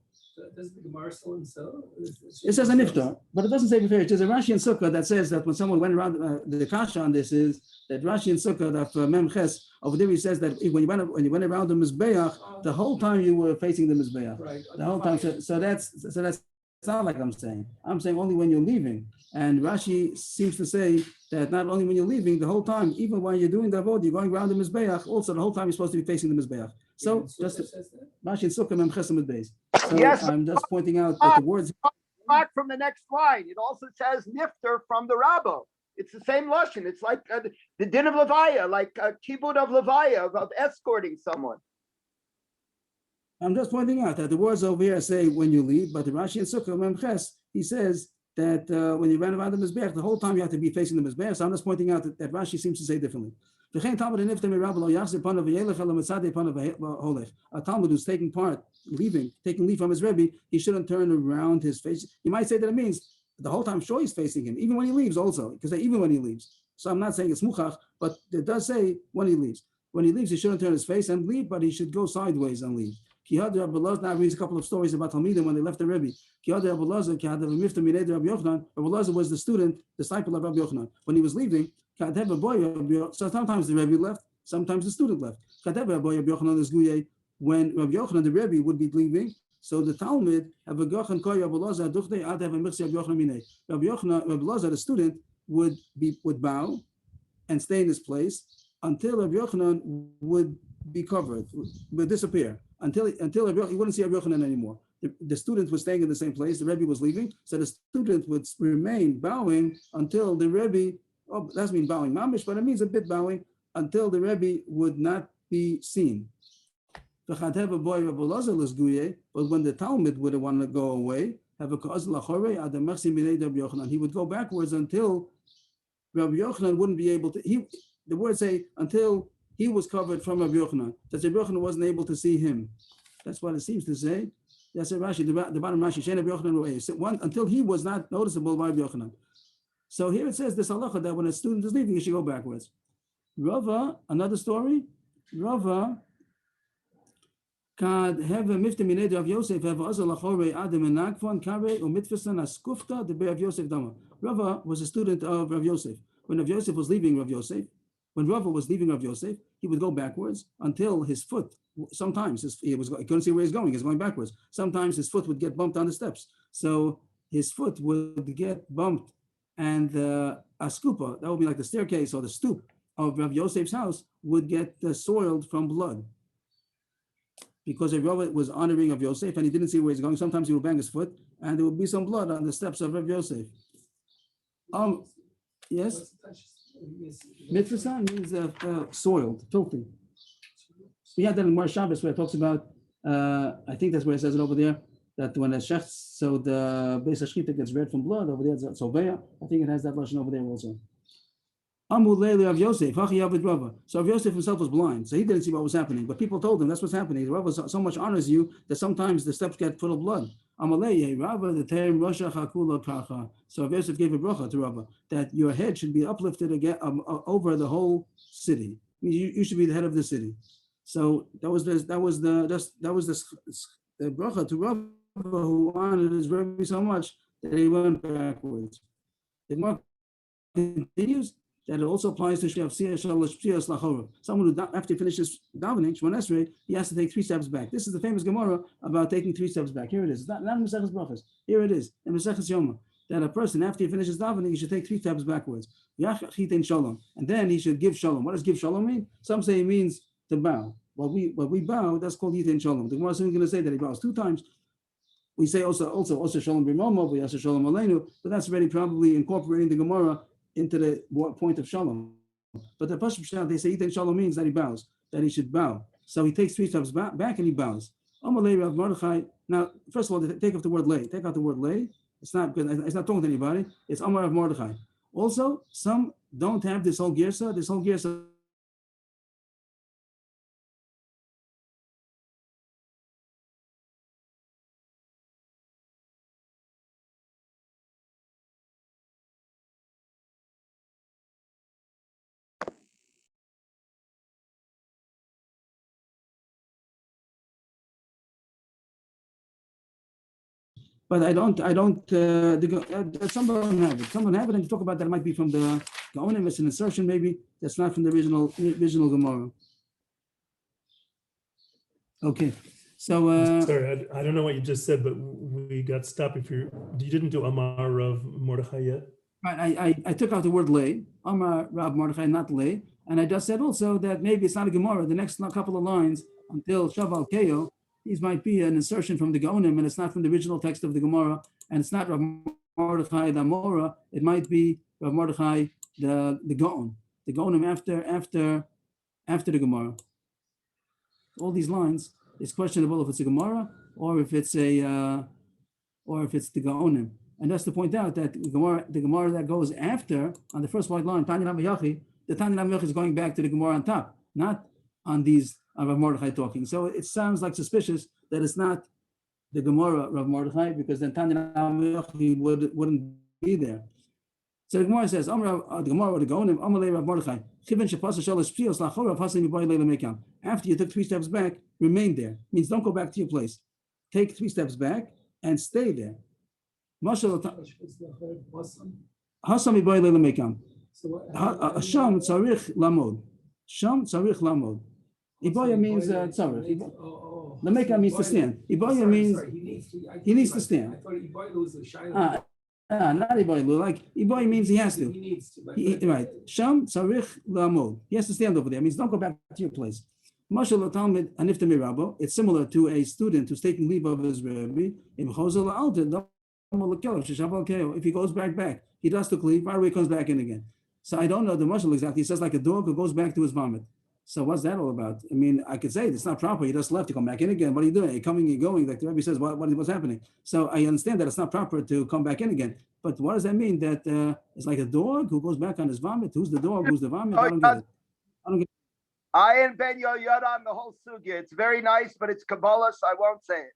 Does the Gemara so and so? It says a niftar, but it doesn't say before. There's a Rashi and Sukkah that says that when someone went around, the kasha on this is that Rashi and Sukkah that Mem Ches over there he says that when you went around the Mizbeach, the whole time you were facing the Mizbeach. Right. The whole time. So that's not like I'm saying. I'm saying only when you're leaving. And Rashi seems to say that not only when you're leaving, the whole time, even when you're doing the avodah, you're going around the Mizbeach, also the whole time you're supposed to be facing the Mizbeach. So just Rashi and Sukkah Mem Ches Amud Beis. So yes, I'm just pointing out that the words back from the next line. It also says nifter from the Rabbo. It's the same lashon. It's like the din of Levaya, like a kibud of Levaya, of escorting someone. I'm just pointing out that the words over here say when you leave, but the Rashi and Sukkah Mem Ches, he says that when you ran around the Mizbeach, the whole time you have to be facing the Mizbeach. So I'm just pointing out that Rashi seems to say differently. A Talmud who's taking part, taking leave from his Rebbe, he shouldn't turn around his face. You might say that it means the whole time sure he's facing him, even when he leaves also, because even when he leaves. So I'm not saying it's muchach, but it does say when he leaves. When he leaves, he shouldn't turn his face and leave, but he should go sideways and leave. Now reads a couple of stories about Talmidim when they left the Rebbe. Rabbi Elazar was the student, disciple of Rabbi Yochanan. When he was leaving, so sometimes the Rebbe left, sometimes the student left. When Rabbi Yochanan, the Rebbe, would be leaving, so the Talmud have a Rabbi Elazar, the student, would bow and stay in his place until Rabbi Yochanan would be covered, would disappear. Until he wouldn't see Rabbi Yochanan anymore. The student was staying in the same place, the Rebbe was leaving, so the student would remain bowing until the Rebbe, that doesn't mean bowing mamish, but it means a bit bowing, until the Rebbe would not be seen. But when the Talmud would want to go away, he would go backwards until Rabbi Yochanan wouldn't be able to, the words say, until he was covered from Rabbi Yochanan, that Rabbi Yochanan wasn't able to see him. That's what it seems to say. That's Rashi, the bottom Rashi, until he was not noticeable by Rabbi Yochanan. So here it says this halacha that when a student is leaving, he should go backwards. Rava, another story. Rava, kad have a mifta mined Rav Yosef have azal lachore adam enakvan kare umitfasan askufta the Rav Yosef dama. Rava was a student of Rav Yosef. When Rav Yosef was leaving Rav Yosef, when Rava was leaving Rav Yosef, he would go backwards until his foot. Sometimes he couldn't see where he's going. He's going backwards. Sometimes his foot would get bumped on the steps, so his foot would get bumped, and the askupa, that would be like the staircase or the stoop of Rav Yosef's house, would get soiled from blood. Because if Rav was honoring Rav Yosef and he didn't see where he's going, sometimes he would bang his foot and there would be some blood on the steps of Rav Yosef. Yes, mitzvah means soiled, filthy. We had that in Mar Shabbos where it talks about, I think that's where it says it over there, that when a shech, so the Beis HaShchita gets red from blood, over there it's Soveya. I think it has that lashon over there also. Rav Yosef, so Rav Yosef himself was blind, so he didn't see what was happening. But people told him that's what's happening. Rav so much honors you that sometimes the steps get full of blood. So Rav Yosef gave a bracha to Rav that your head should be uplifted again over the whole city. I mean, you should be the head of the city. So that was the bracha to Rav who honored his Rebbe so much that he went backwards. The Gemara continues that it also applies to someone who, after he finishes davening, Shemon Esrei, he has to take 3 steps back. This is the famous Gemara about taking 3 steps back. Here it is. It's not in Maseches Brachos. Here it is in Maseches Yoma, that a person, after he finishes davening, he should take 3 steps backwards. And then he should give shalom. What does give shalom mean? Some say it means to bow. What we bow, that's called Yitin Shalom. The Gemara is going to say that he bows 2 times. We say also Shalom B'Momo, we also Shalom Aleinu, but that's already probably incorporating the Gemara into the point of Shalom. But the Pashup Shah, they say Yitin Shalom means that he bows, that he should bow. So he takes 3 steps back and he bows. Now, first of all, take off the word lay. Take out the word lay. It's not good. It's not talking to anybody. It's Amar of Mordechai. Also, some don't have this whole girsa. This whole girsa. But some don't have it. Some don't have it, and you talk about that it might be from the Gaonim, it's an insertion maybe, that's not from the original Gemara. Okay, so... Sorry, I don't know what you just said, but we got stopped. You didn't do Amar of Mordechai yet? Right, I took out the word lay, Amar Rav Mordechai, not lay, and I just said also that maybe it's not a Gemara, the next couple of lines, until Shaval Keo, these might be an insertion from the Gaonim, and it's not from the original text of the Gemara, and it's not Rav Mordechai the Amora. It might be Rav Mordechai the Gaon, the Gaonim after the Gemara. All these lines, it's questionable if it's a Gemara or if it's the Gaonim, and that's to point out that the Gemara that goes after on the first white line, Tanya Namayachi, the Tanya Namayachi is going back to the Gemara on top, not on these. Rav Mordechai talking. So it sounds like suspicious that it's not the Gemara Rav Mordechai, because then Tanya Namayachi wouldn't be there. So the Gemara says, the Gemara or the Gaonim, Amalei Rav Mordechai, after you took 3 steps back, remain there. Means don't go back to your place. Take 3 steps back and stay there. Sham tzarich lamod. Sham tzarich lamod. Iboya means tzarich. Lameka means to stand. Iboya means he needs to stand. I thought Iboya was a shayla. Not Iboya. Like Iboya means he has to. He needs to. Right. Sham tzarich lamod. He has to stand over there. It means don't go back to your place. Mashal Talmid Anifta Mirabo. It's similar to a student who's taking leave of his rabbi. If he goes back, he does to leave. Right away, comes back in again. So I don't know the mashal exactly. He says like a dog who goes back to his vomit. So what's that all about? I mean, I could say it's not proper. He just left to come back in again. What are you doing? You're coming and going. Like the Rebbe says, what's happening? So I understand that it's not proper to come back in again. But what does that mean? That it's like a dog who goes back on his vomit. Who's the dog? Who's the vomit? I don't get it. I and Ben Yoyada on the whole sugya. It's very nice, but it's Kabbalah, so I won't say it.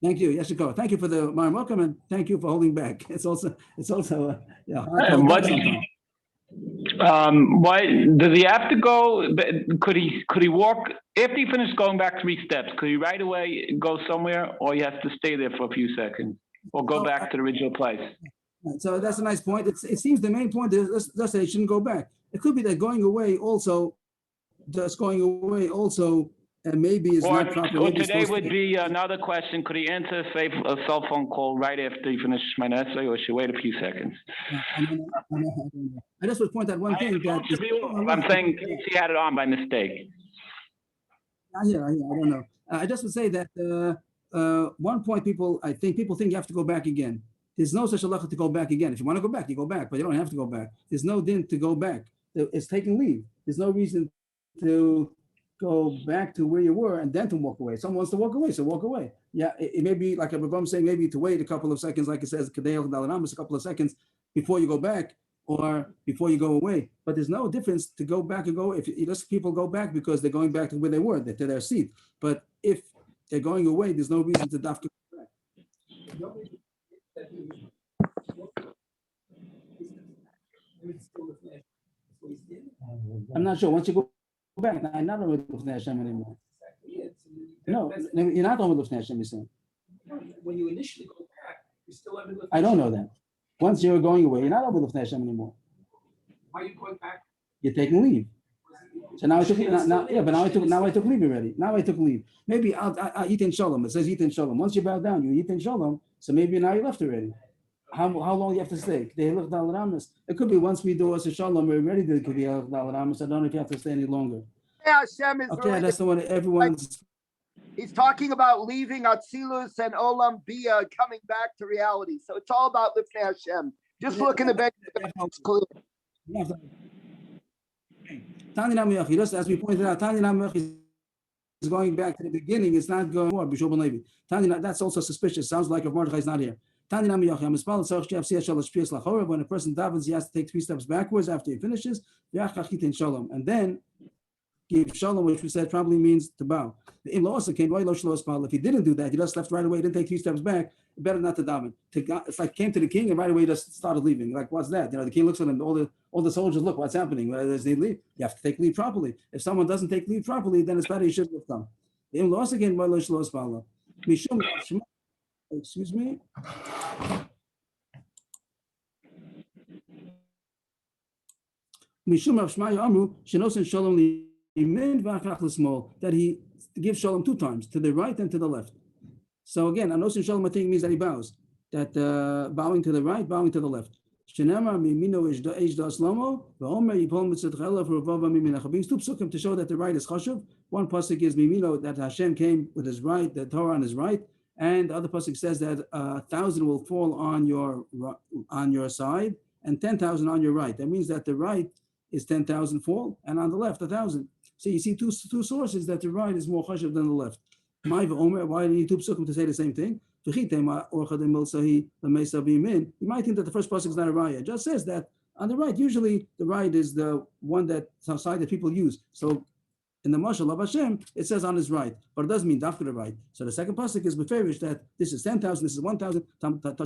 Thank you, Yeshiko. Thank you for the Marim welcome, and thank you for holding back. It's also yeah. Why does he have to go? Could he walk after he finished going back 3 steps? Could he right away go somewhere, or he has to stay there for a few seconds, or go back to the original place? Right, so that's a nice point. It seems the main point is let's say it shouldn't go back. It could be that going away also, just going away also, and maybe is Or, not proper. or maybe it's today supposed would to be another question. Could he answer, say, a cell phone call right after he finishes my essay, or should wait a few seconds? I don't know. I just would point out one thing that Should be off. I'm saying he had it on by mistake. I don't know. I just would say that one point I think people think you have to go back again. There's no such halacha to go back again. If you want to go back, you go back, but you don't have to go back. There's no din to go back. It's taking leave. There's no reason to go back to where you were and then to walk away. Someone wants to walk away, so walk away. Yeah, it may be like I'm saying, maybe to wait a couple of seconds, like it says, a couple of seconds before you go back or before you go away. But there's no difference to go back and go. If just people go back because they're going back to where they were, to their seat. But if they're going away, there's no reason to dafka go back. I'm not sure. Once you go back, I'm not over Lufnei Hashem anymore. No, you're not over Lufnei Hashem, you're saying. When you initially go back, you still have. I don't know that. Once you're going away, you're not over Lufnei Hashem anymore. Why are you going back? You're taking leave. So now I took leave already. Now I took leave. Maybe I'll eat in shalom. It says eat in shalom. Once you bow down, you eat in shalom. So maybe now you left already. How long do you have to stay? It could be once we do us a shalom, we're ready to be a Ramas. I don't know if you have to stay any longer. Hashem is Okay, really- that's the one everyone's. He's talking about leaving Atzilus and Olam Bia, coming back to reality. So it's all about Lifnei Hashem. Just look in the back. It's clear. Tani Namiyach, just as we pointed out, Tani Namiyach is going back to the beginning. It's not going more. Bishop and Levi. Tani, that's also suspicious. Sounds like if Mordechai is not here. Tani Namiyach, when a person davens, he has to take 3 steps backwards after he finishes. And then give shalom, which we said probably means to bow. If he didn't do that, he just left right away, didn't take 3 steps back, better not to daven. It's like came to the king and right away just started leaving. Like, what's that? The king looks at him, all the soldiers look, what's happening? There's need leave. You have to take leave properly. If someone doesn't take leave properly, then it's better he shouldn't have come. Excuse me. Mishum Rav Shmaya Amru, Shenosin Shalom that he gives shalom 2 times, to the right and to the left. So again, anosin shalom I think means that he bows, that bowing to the right, bowing to the left. Being 2 psukim to show that the right is chashuv. One pasuk is mimino, that Hashem came with his right, the Torah on his right, and the other pasuk says that 1,000 will fall on your side and 10,000 on your right. That means that the right is 10,000 fall, and on the left 1,000. So you see two sources that the right is more chashuv than the left. Why do you need 2 psukim to say the same thing? You might think that the first pasuk is not a raya. It just says that on the right, usually the right is the one side that people use. So in the Mashal of Hashem, it says on his right, but it doesn't mean dafka the right. So the second pasuk is beferish that this is 10,000, this is 1,000. That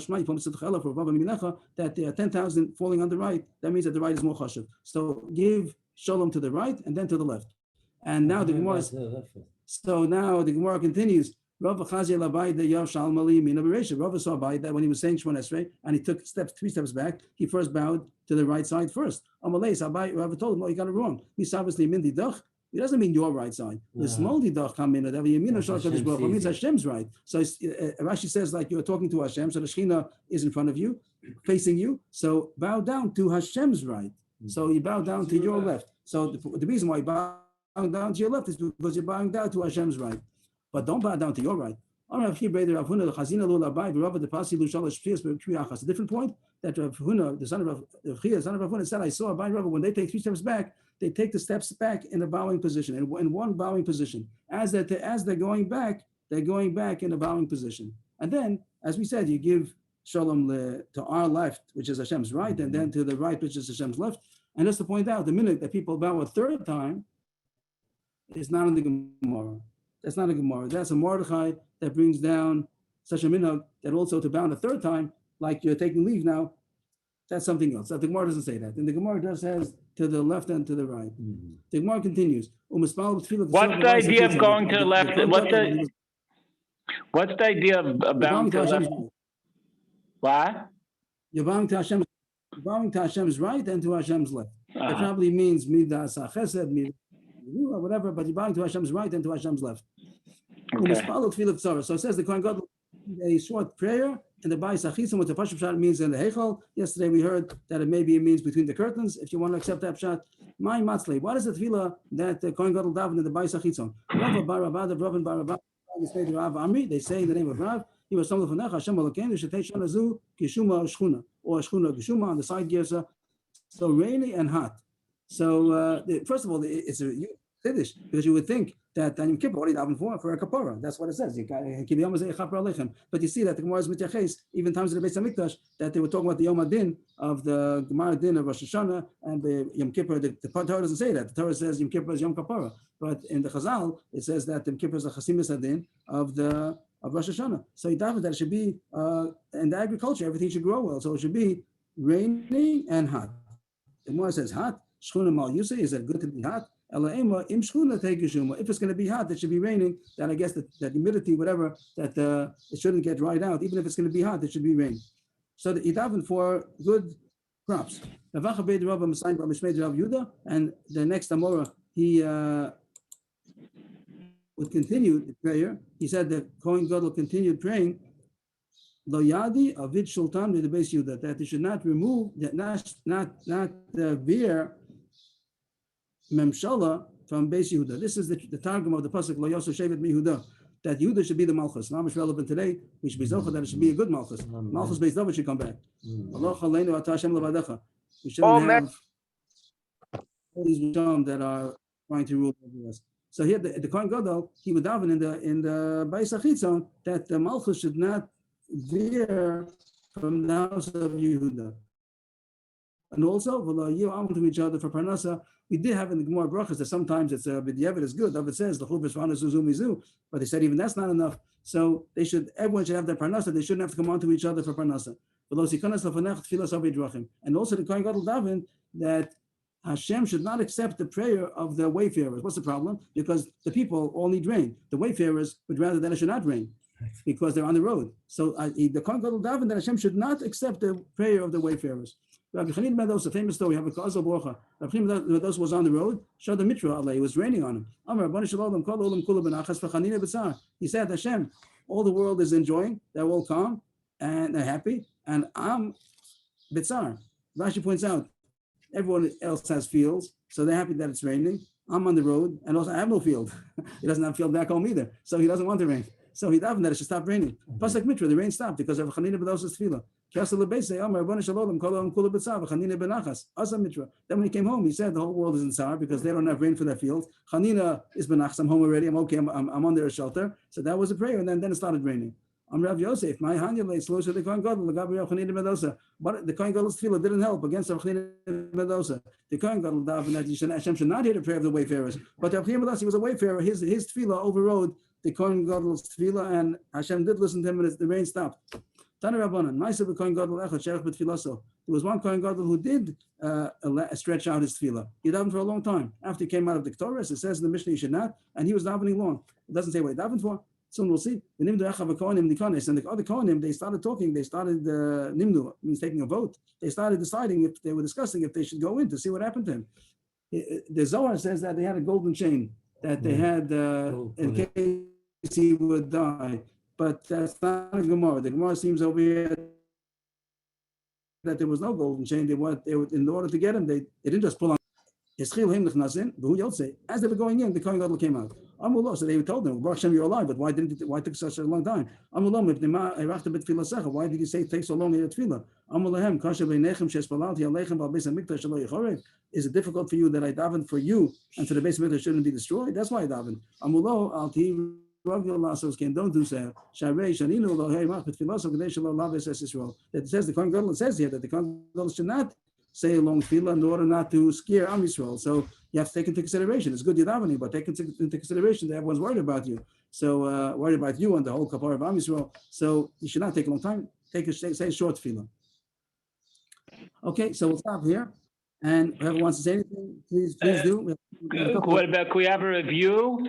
10,000 falling on the right, that means that the right is more chashuv. So give shalom to the right and then to the left. And now the Gemara continues. Rav saw Abai that when he was saying Shemon Esrei and he took 3 steps back, he first bowed to the right side first. Rav told him, "No, you got it wrong. He doesn't mean your right side. The small didach come in. It means Hashem's right. So Rashi says like you're talking to Hashem. So the Shekhinah is in front of you, facing you. So bow down to Hashem's right. So you bow down to your left. So the reason why you bow down to your left is because you're bowing down to Hashem's right. But don't bow down to your right. It's a different point that Rav Huna, the son of Rav Chia, the son of Rav Huna, said, I saw Abai Rav, when they take 3 steps back, they take the steps back in a bowing position, in one bowing position. As they're going back, they're going back in a bowing position. And then, as we said, you give shalom to our left, which is Hashem's right, and then to the right, which is Hashem's left. And just to point out, the minute that people bow a 3rd time, is not in the Gemara. That's not a Gemara. That's a Mordechai that brings down such a minhag that also to bound a 3rd time, like you're taking leave now, that's something else. So the Gemara doesn't say that. And the Gemara just says to the left and to the right. The Gemara continues. What's the idea of going to the left? What's the idea of bowing to the left? What? You're bowing to Hashem's right and to Hashem's left. It Uh-huh. probably means midas chesed, midas or whatever, but you're bowing to Hashem's right and to Hashem's left. Okay. So it says the Kohen Gadol a short prayer and the Bayis Achitzon, what the Pashut Pshat means in the Heichal. Yesterday we heard that it maybe it means between the curtains. If you want to accept that Pshat, my Matzlei. What is the tefillah that the Kohen Gadol davened in the Bayis Achitzon? Rav bar Abad, Rav bar Abad, Rav Amri. They say in the name of Rav. He was someone from Hashem Elokeinu Shetei Shana Zu Kishuma Shchuna or Shchuna Kishuma on the side Gersa. So rainy and hot. So first of all, it's a Kiddush because you would think that Yom Kippur already davened for a kapara. That's what it says. But you see that the Gemara is mityaches, even times in the Beis Hamikdash, that they were talking about the Yom Adin of the Gemara Din of Rosh Hashanah and the Yom Kippur. The Torah doesn't say that. The Torah says Yom Kippur is Yom Kapara, but in the Chazal it says that Yom Kippur is a Chasimus Adin of Rosh Hashanah. So you daven that it should be in the agriculture, everything should grow well. So it should be rainy and hot. The Gemara says hot. Shchuna mal yusei, is it good to be hot? If it's going to be hot, it should be raining. Then I guess that humidity, whatever, that it shouldn't get dried out. Even if it's going to be hot, it should be rain. So the daven for good crops. And the next Amora, he would continue the prayer. He said that Kohen Gadol continued praying. Lo yadi avid shultan with the base Yudah, that they should not remove, not veer Memshala from Beis Yehuda. This is the targum of the pasuk Lo Yosef Shevet Yehuda, that Yehuda should be the Malchus. Not much relevant today. We should be zochah that it should be a good Malchus. Malchus Beis David should come back. Allah Chaleinu Ata Hashem Levadecha. We shouldn't have all these Rishon that are trying to rule over us. So here the Kohen Gadol, he would daven in the Bayis Achitzon that the Malchus should not veer from the house of Yehuda. And also, to each other for parnasa. We did have in the Gemara brachas that sometimes it's b'diavad is good. David says the chuvas v'hana zuzu mizu, but they said even that's not enough. So everyone should have their parnasa. They shouldn't have to come on to each other for parnasa. And also the Kohen Gadol daven that Hashem should not accept the prayer of the wayfarers. What's the problem? Because the people all need rain. The wayfarers would rather that it should not rain because they're on the road. So the Kohen Gadol daven that Hashem should not accept the prayer of the wayfarers. Rabbi Chanina ben Dosa, a famous story, have a Kazal Borcha. Rabbi Chanina ben Dosa was on the road, showed the mitra Allah, it was raining on him. He said, Hashem, all the world is enjoying, they're all calm and they're happy, and I'm Bitzar. Rashi points out, everyone else has fields, so they're happy that it's raining. I'm on the road, and also I have no field. He doesn't have field back home either, so he doesn't want the rain. So he davened that it should stop raining. Pasuk Mitra, the rain stopped because of Chanina ben Dosa's tefillah. Then when he came home, he said the whole world is in tsar because they don't have rain for their fields. Chanina is benachas, I'm home already. I'm okay. I'm under a shelter. So that was a prayer, and then it started raining. Rav Yosef, my Hanyale, slow to the Kohen Gadol, the Gabriel Chanina ben Dosa. But the Kohen Gadol's tefillah didn't help against Rav Chanina ben Dosa. The Kohen Gadol davened that Hashem should not hear the prayer of the wayfarers. But Rav Chanina ben Dosa, he was a wayfarer. His tefillah overrode the Kohen Gadol's tefillah, and Hashem did listen to him, and the rain stopped. Tana Rabbanan, Ma'asav Kohen Gadol Echad Sherech b'Tfilaso. There was one Kohen Gadol who did stretch out his tefillah. He davened for a long time. After he came out of the Torah, it says in the Mishnah he should not, and he was davening long. It doesn't say what he davened for. Soon we'll see. The Nimdu Echav Kohanim Nikonis, and the other Kohanim, they started talking. They started Nimdu, means taking a vote. They started deciding if they were discussing if they should go in to see what happened to him. The Zohar says that they had a golden chain that they had in case he would die. But that's not a Gemara. The Gemara seems over here that there was no golden chain. They in order to get him, they didn't just pull on. As they were going in, the Kohen Gadol came out. So they told them, Hashem, you're alive, but why took it such a long time? Why did you say it takes so long to tefillah? Is it difficult for you that I davened for you and for the Beis Hamikdash shouldn't be destroyed? That's why I davened. Don't do so. That says the Kohen Gadol says here that the Kohen Gadol should not say a long tefillah in order not to scare Am Yisrael. So you have to take into consideration. It's good you're davening, but take into consideration that everyone's worried about you. So worried about you and the whole kapara of Am Yisrael. So you should not take a long time. Say a short tefillah. Okay, so we'll stop here. And whoever wants to say anything, please do. Could we have a review?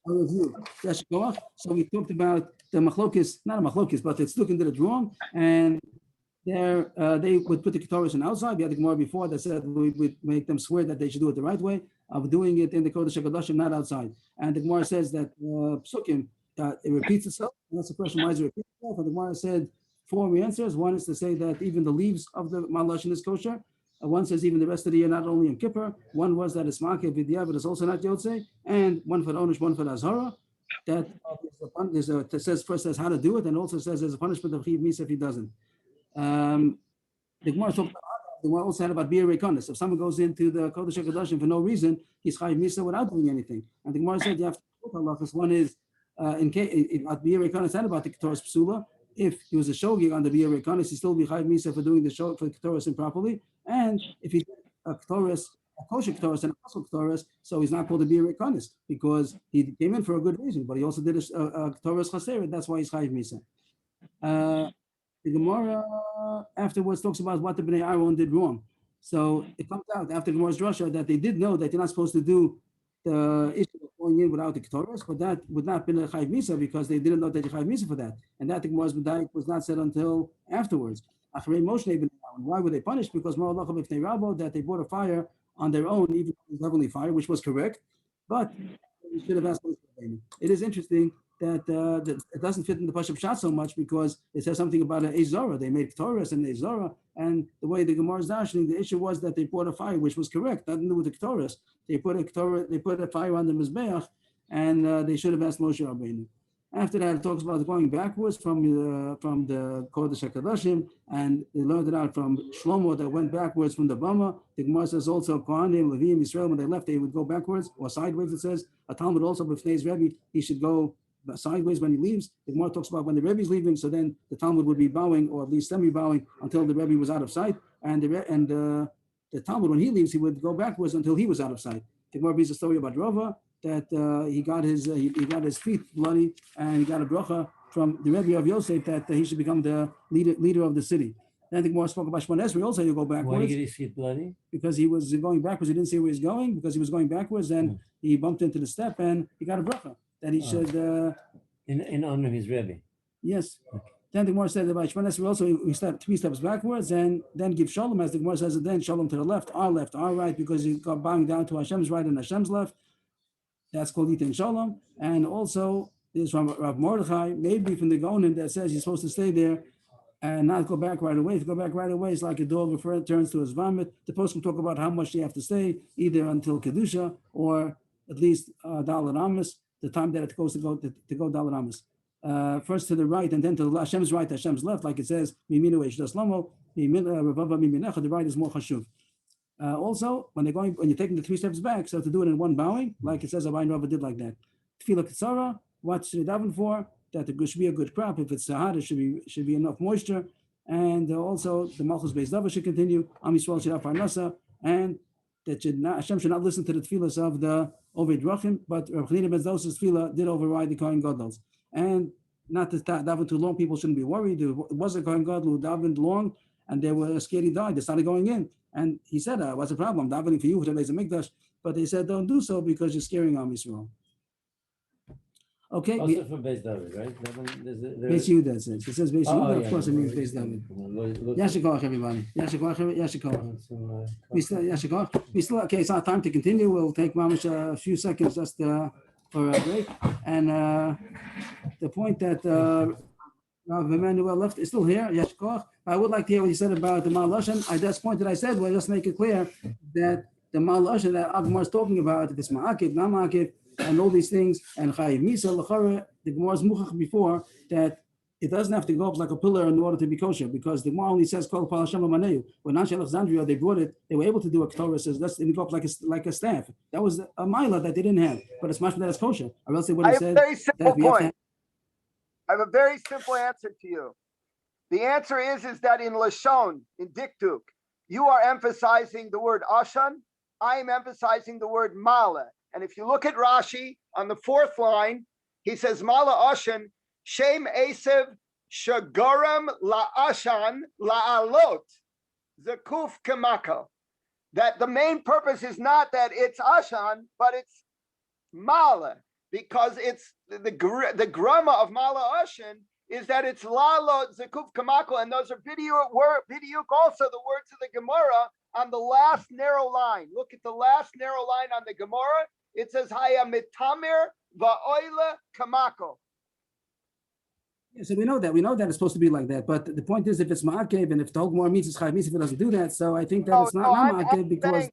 A review. Yes, go off. So we talked about the machlokis, not a machlokis, but it's looking that it's wrong. And there they would put the Ketores on outside. We had the Gemara before that said we would make them swear that they should do it the right way of doing it in the Kodesh HaKadoshim, not outside. And the Gemara says that Psukim, it repeats itself. And that's the question, why does it repeat itself? And the Gemara said 4 answers. One is to say that even the leaves of the Malashin is kosher. One says even the rest of the year, not only in Kippur. One was that it's Makeh Vidya, but it's also not Yotzei. And one for Onish, one for Azhara. That it says first says how to do it, and also says there's a punishment of Chiv Misa if he doesn't. The Gemara talked about, the Gemara also had about Bir Rekonis. If someone goes into the Kodesh HaKadoshim for no reason, he's Chayiv Misa without doing anything. And the Gemara said you have to put halachas. One is in case at Bir Rekonis and about the Ketores Psula. If he was a shogig on the Bir Rekonis, he still be Chayiv Misa for doing the show for the Ketores improperly. And if he did a Ketores, a kosher Ketores and a kosher Ketores, so he's not called a Bir Rekonis because he came in for a good reason, but he also did a Ketores Chaser, that's why he's Chayiv Misa. The Gemara afterwards talks about what the Bnei Aaron did wrong. So it comes out after Gemara's drasha that they did know that you're not supposed to do the issue of going in without the Ketores, but that would not have been a Chayiv Misa because they didn't know that you Chayiv Misa for that. And that the Gemara's B'daik was not said until afterwards. Achrei Moshe Bnei Aaron. Why were they punished? Because Mar Lacham B'nei Rabo, that they brought a fire on their own, even though it was heavenly fire, which was correct. But we should have asked Moshe. It is interesting that it doesn't fit in the Pashup Shot so much because it says something about an Ezora. They made Ketores and Ezora, and the way the Gemara is dashing, the issue was that they brought a fire, which was correct, nothing to do with the Ketores. They put a fire on the Mizbeach, and they should have asked Moshe Rabbeinu. After that, it talks about going backwards from the Kodesh HaKadoshim, and they learned it out from Shlomo that went backwards from the Bama. The Gemara says also Kohanim, Levim, Israel, when they left, they would go backwards or sideways. It says a Talmud also b'fnei's Rebbe, he should go sideways when he leaves. The Gemara talks about when the Rebbe is leaving, so then the Talmud would be bowing or at least semi-bowing until the Rebbe was out of sight, and the Talmud when he leaves he would go backwards until he was out of sight. The Gemara brings a story about Rava that he got his feet bloody and he got a bracha from the Rebbe of Yosef that he should become the leader of the city. Then the Gemara spoke about Shmon Esrei also. You go backwards. Why did he get his feet bloody? Because he was going backwards. He didn't see where he was going because he was going backwards, and he bumped into the step and he got a bracha that he should in honor of his Rebbe. Yes. Then the Gemara said about Shmon Esrei also he stepped 3 steps backwards and then give shalom, as the Gemara says, and then shalom to the left, our right, because he got bowing down to Hashem's right and Hashem's left. That's called Yitin Shalom. And also there's from Rav Mordechai, maybe from the Gaonim that says you're supposed to stay there and not go back right away. If you go back right away, it's like a dog returns to his vomit. The post can talk about how much you have to stay, either until Kedusha or at least Dalet Amos, the time that it goes to go Dalet Amos. First to the right and then to the Hashem's right, Hashem's left, like it says, Miminu Eish Lomo, Revava Miminecha, the right is more chashuv. Also, when you're taking the 3 steps back, so to do it in one bowing, like it says, Abayin Rava did like that. Tefillah Ketzara, what should you daven for? That it should be a good crop. If it's hot, it should be enough moisture. And also, the Malchus Beis Dava should continue. Am Yisrael should have Parnasa, and that Hashem should not listen to the tefillahs of the Oved Rachim, but Rav Chanina ben Zos's tefillah did override the Kohen Gadol's. And not to daven too long, people shouldn't be worried. It was a Kohen Gadol who davened long, and they were scared he died. They started going in. And he said, what's the problem? I'm davening for you for today's Mikdash. But they said, don't do so because you're scaring Am Yisrael. Okay. Also from Beis David, right? Beis Yehuda, it says. It says Beis Yehuda, of course it means Beis David. Yashikoch, everybody. Yashikoch. We still, okay, it's our time to continue. We'll take Mamish a few seconds just for a break. And the point that Rav Emmanuel left is still here, Yashikoch. I would like to hear what he said about the Mal Lashon. At this point that I said, we'll just make it clear that the Mal Lashon that Agmar is talking about, if it's Ma'akiv, not Ma'akiv, and all these things, and Chayiv Misa, L'chara, the Gemara is Muchach before, that it doesn't have to go up like a pillar in order to be kosher, because the Gemara only says, Kol Pal Hashem Amaneu. When Anshe Alexandria, they brought it, they were able to do a Torah, says, it didn't go up like a staff. That was a Mila that they didn't have, but it's much that it's kosher. Or else they would have said, I have a very simple point. I have a very simple answer to you. The answer is that in Lashon, in Dikduk, you are emphasizing the word Ashan, I am emphasizing the word Mala. And if you look at Rashi on the 4th line, he says Mala Ashan, Shem Esev Shagaram La Ashan La Alot Zakuf Kamako. That the main purpose is not that it's Ashan, but it's Mala, because it's the grama of Mala Ashan is that it's lalo zakuf kamako, and those are video also the words of the Gemara on the last narrow line. Look at the last narrow line on the Gemara. It says haya mitamer va'oila kamako. Yeah, so we know that it's supposed to be like that. But the point is, if it's ma'akev and if the whole Gemara means it's chayav, if it doesn't do that, so I think that it's not I'm ma'akev because. saying